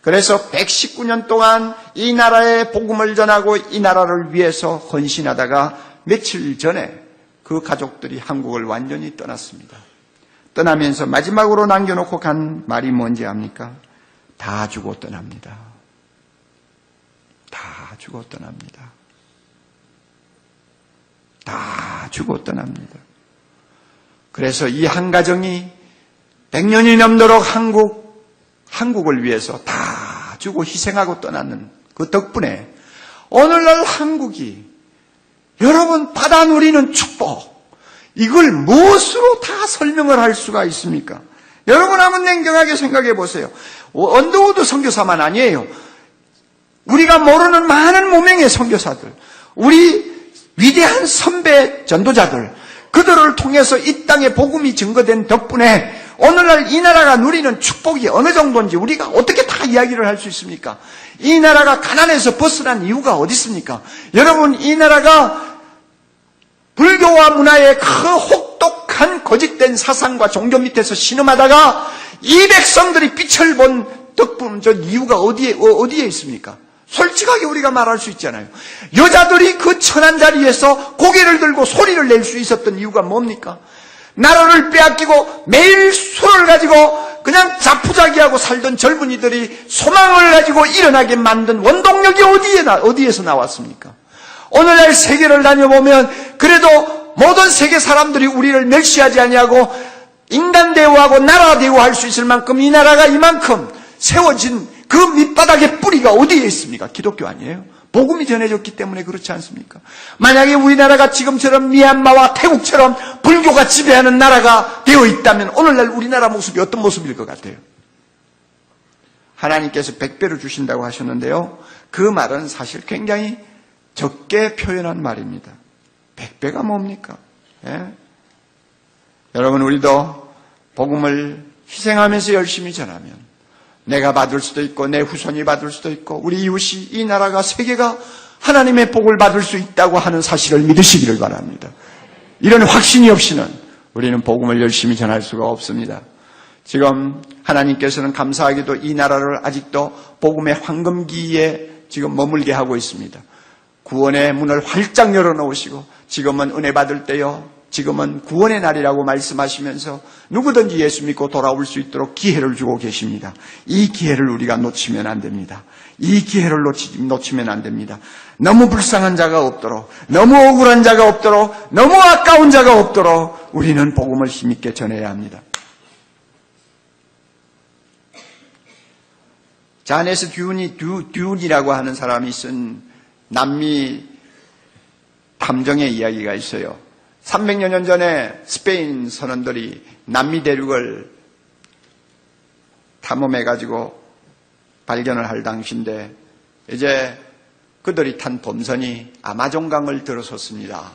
B: 그래서 119년 동안 이 나라에 복음을 전하고 이 나라를 위해서 헌신하다가 며칠 전에 그 가족들이 한국을 완전히 떠났습니다. 떠나면서 마지막으로 남겨놓고 간 말이 뭔지 압니까? 다 주고 떠납니다. 다 주고 떠납니다. 다 주고 떠납니다. 그래서 이 한 가정이 100년이 넘도록 한국을 위해서 다 주고 희생하고 떠나는 그 덕분에 오늘날 한국이 여러분 받아 누리는 축복, 이걸 무엇으로 다 설명을 할 수가 있습니까? 여러분 한번 냉정하게 생각해 보세요. 언더우드 선교사만 아니에요. 우리가 모르는 많은 무명의 선교사들, 우리 위대한 선배 전도자들, 그들을 통해서 이 땅에 복음이 증거된 덕분에 오늘날 이 나라가 누리는 축복이 어느 정도인지 우리가 어떻게 다 이야기를 할 수 있습니까? 이 나라가 가난에서 벗어난 이유가 어디 있습니까? 여러분, 이 나라가 불교와 문화의 그 혹독한 거짓된 사상과 종교 밑에서 신음하다가 이 백성들이 빛을 본 덕분, 저 이유가 어디에 있습니까? 솔직하게 우리가 말할 수 있잖아요. 여자들이 그 천한 자리에서 고개를 들고 소리를 낼 수 있었던 이유가 뭡니까? 나라를 빼앗기고 매일 술을 가지고 그냥 자푸자기하고 살던 젊은이들이 소망을 가지고 일어나게 만든 원동력이 어디에서 나왔습니까? 오늘날 세계를 다녀보면 그래도 모든 세계 사람들이 우리를 멸시하지 아니하고 인간 대우하고 나라 대우할 수 있을 만큼 이 나라가 이만큼 세워진 그 밑바닥의 뿌리가 어디에 있습니까? 기독교 아니에요? 복음이 전해졌기 때문에 그렇지 않습니까? 만약에 우리나라가 지금처럼 미얀마와 태국처럼 불교가 지배하는 나라가 되어 있다면 오늘날 우리나라 모습이 어떤 모습일 것 같아요? 하나님께서 100배를 주신다고 하셨는데요. 그 말은 사실 굉장히 적게 표현한 말입니다. 100배가 뭡니까? 예? 여러분, 우리도 복음을 희생하면서 열심히 전하면 내가 받을 수도 있고 내 후손이 받을 수도 있고 우리 이웃이, 이 나라가, 세계가 하나님의 복을 받을 수 있다고 하는 사실을 믿으시기를 바랍니다. 이런 확신이 없이는 우리는 복음을 열심히 전할 수가 없습니다. 지금 하나님께서는 감사하게도 이 나라를 아직도 복음의 황금기에 지금 머물게 하고 있습니다. 구원의 문을 활짝 열어놓으시고 지금은 은혜 받을 때요, 지금은 구원의 날이라고 말씀하시면서 누구든지 예수 믿고 돌아올 수 있도록 기회를 주고 계십니다. 이 기회를 우리가 놓치면 안 됩니다. 이 기회를 놓치면 안 됩니다. 너무 불쌍한 자가 없도록, 너무 억울한 자가 없도록, 너무 아까운 자가 없도록 우리는 복음을 힘있게 전해야 합니다. 자네스 듀운이라고 하는 사람이 쓴 남미 탐정의 이야기가 있어요. 300여 년 전에 스페인 선원들이 남미 대륙을 탐험해가지고 발견을 할 당시인데 이제 그들이 탄 범선이 아마존강을 들어섰습니다.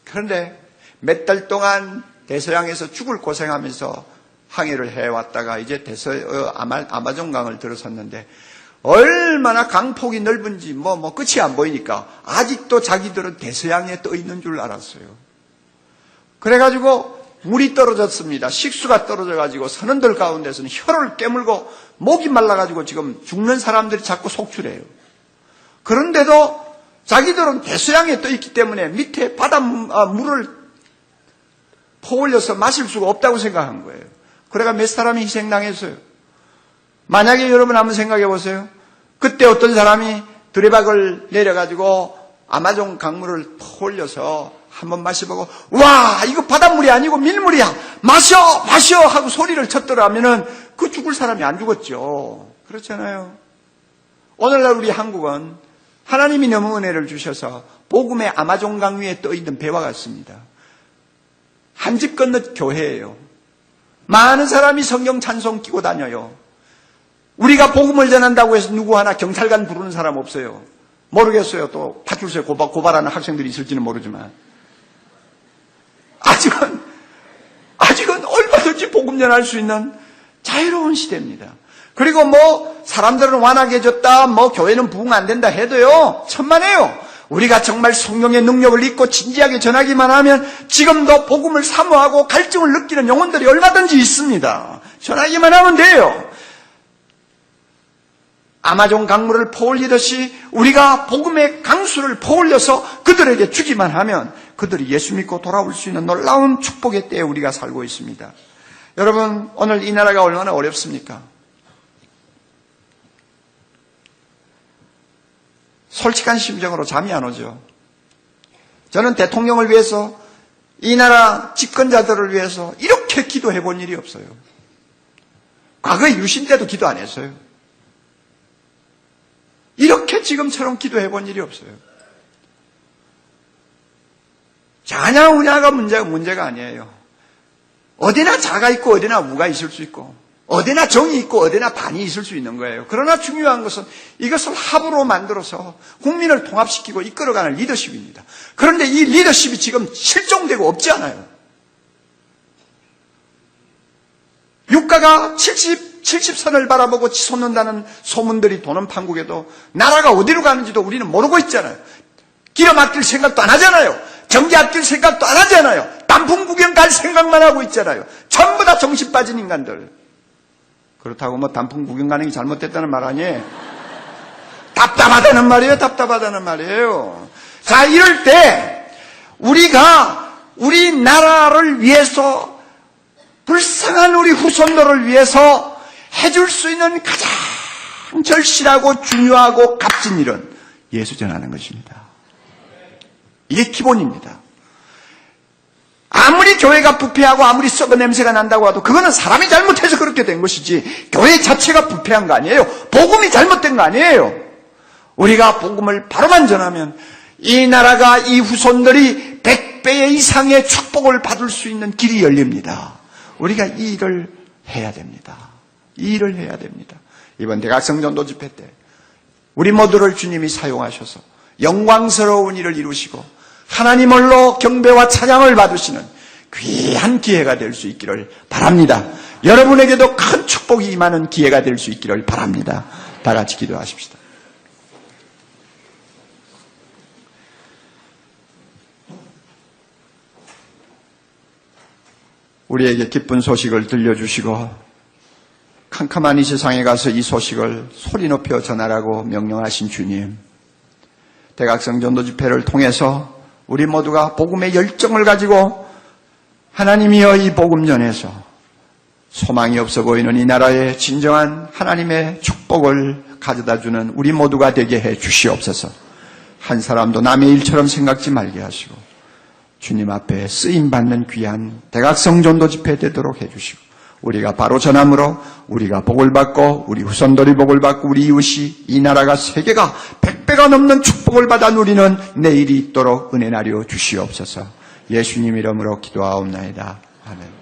B: 그런데 몇 달 동안 대서양에서 죽을 고생하면서 항해를 해왔다가 이제 아마존강을 들어섰는데 얼마나 강폭이 넓은지 끝이 안 보이니까 아직도 자기들은 대서양에 떠 있는 줄 알았어요. 그래가지고 물이 떨어졌습니다. 식수가 떨어져가지고 선원들 가운데서는 혀를 깨물고 목이 말라가지고 지금 죽는 사람들이 자꾸 속출해요. 그런데도 자기들은 대서양에 떠 있기 때문에 밑에 바닷물을 퍼올려서 마실 수가 없다고 생각한 거예요. 그래가 몇 사람이 희생당했어요. 만약에 여러분 한번 생각해 보세요. 그때 어떤 사람이 두레박을 내려가지고 아마존 강물을 퍼올려서 한번 마셔보고 와, 이거 바닷물이 아니고 밀물이야, 마셔 하고 소리를 쳤더라면은 그 죽을 사람이 안 죽었죠. 그렇잖아요. 오늘날 우리 한국은 하나님이 너무 은혜를 주셔서 복음의 아마존강 위에 떠 있는 배와 같습니다. 한 집 건너 교회예요. 많은 사람이 성경 찬송 끼고 다녀요. 우리가 복음을 전한다고 해서 누구 하나 경찰관 부르는 사람 없어요. 모르겠어요. 또 파출소에 고발하는 학생들이 있을지는 모르지만 아직은 얼마든지 복음 전할 수 있는 자유로운 시대입니다. 그리고 사람들은 완악해졌다, 교회는 부흥 안 된다 해도요, 천만에요. 우리가 정말 성령의 능력을 잊고 진지하게 전하기만 하면 지금도 복음을 사모하고 갈증을 느끼는 영혼들이 얼마든지 있습니다. 전하기만 하면 돼요. 아마존 강물을 퍼올리듯이 우리가 복음의 강수를 퍼올려서 그들에게 주기만 하면 그들이 예수 믿고 돌아올 수 있는 놀라운 축복의 때에 우리가 살고 있습니다. 여러분, 오늘 이 나라가 얼마나 어렵습니까? 솔직한 심정으로 잠이 안 오죠. 저는 대통령을 위해서, 이 나라 집권자들을 위해서 이렇게 기도해 본 일이 없어요. 과거에 유신 때도 기도 안 했어요. 이렇게 지금처럼 기도해 본 일이 없어요. 자냐 우냐가 문제가 아니에요. 어디나 자가 있고 어디나 우가 있을 수 있고 어디나 정이 있고 어디나 반이 있을 수 있는 거예요. 그러나 중요한 것은 이것을 합으로 만들어서 국민을 통합시키고 이끌어가는 리더십입니다. 그런데 이 리더십이 지금 실종되고 없지 않아요. 유가가 70선을 바라보고 치솟는다는 소문들이 도는 판국에도 나라가 어디로 가는지도 우리는 모르고 있잖아요. 기름 아낄 생각도 안 하잖아요. 전기 아낄 생각도 안 하잖아요. 단풍 구경 갈 생각만 하고 있잖아요. 전부 다 정신 빠진 인간들. 그렇다고 뭐 단풍 구경 가는 게 잘못됐다는 말 아니에요. 답답하다는 말이에요. 답답하다는 말이에요. 자, 이럴 때 우리가 우리 나라를 위해서 불쌍한 우리 후손들을 위해서 해줄 수 있는 가장 절실하고 중요하고 값진 일은 예수 전하는 것입니다. 이게 기본입니다. 아무리 교회가 부패하고 아무리 썩은 냄새가 난다고 해도 그거는 사람이 잘못해서 그렇게 된 것이지 교회 자체가 부패한 거 아니에요. 복음이 잘못된 거 아니에요. 우리가 복음을 바로만 전하면 이 나라가 이 후손들이 100배 이상의 축복을 받을 수 있는 길이 열립니다. 우리가 이 일을 해야 됩니다. 이 일을 해야 됩니다. 이번 대각성 전도 집회 때 우리 모두를 주님이 사용하셔서 영광스러운 일을 이루시고 하나님 홀로 경배와 찬양을 받으시는 귀한 기회가 될 수 있기를 바랍니다. 여러분에게도 큰 축복이 임하는 기회가 될 수 있기를 바랍니다. 다 같이 기도하십시다. 우리에게 기쁜 소식을 들려주시고 캄캄한 이 세상에 가서 이 소식을 소리 높여 전하라고 명령하신 주님, 대각성 전도 집회를 통해서 우리 모두가 복음의 열정을 가지고 하나님이여 이 복음 전에서 소망이 없어 보이는 이 나라에 진정한 하나님의 축복을 가져다주는 우리 모두가 되게 해 주시옵소서. 한 사람도 남의 일처럼 생각지 말게 하시고 주님 앞에 쓰임받는 귀한 대각성 전도 집회 되도록 해주시고 우리가 바로 전함으로 우리가 복을 받고 우리 후손들이 복을 받고 우리 이웃이 이 나라가 세계가 100배가 넘는 축복을 받아 누리는 내일이 있도록 은혜 나려 주시옵소서. 예수님 이름으로 기도하옵나이다. 아멘.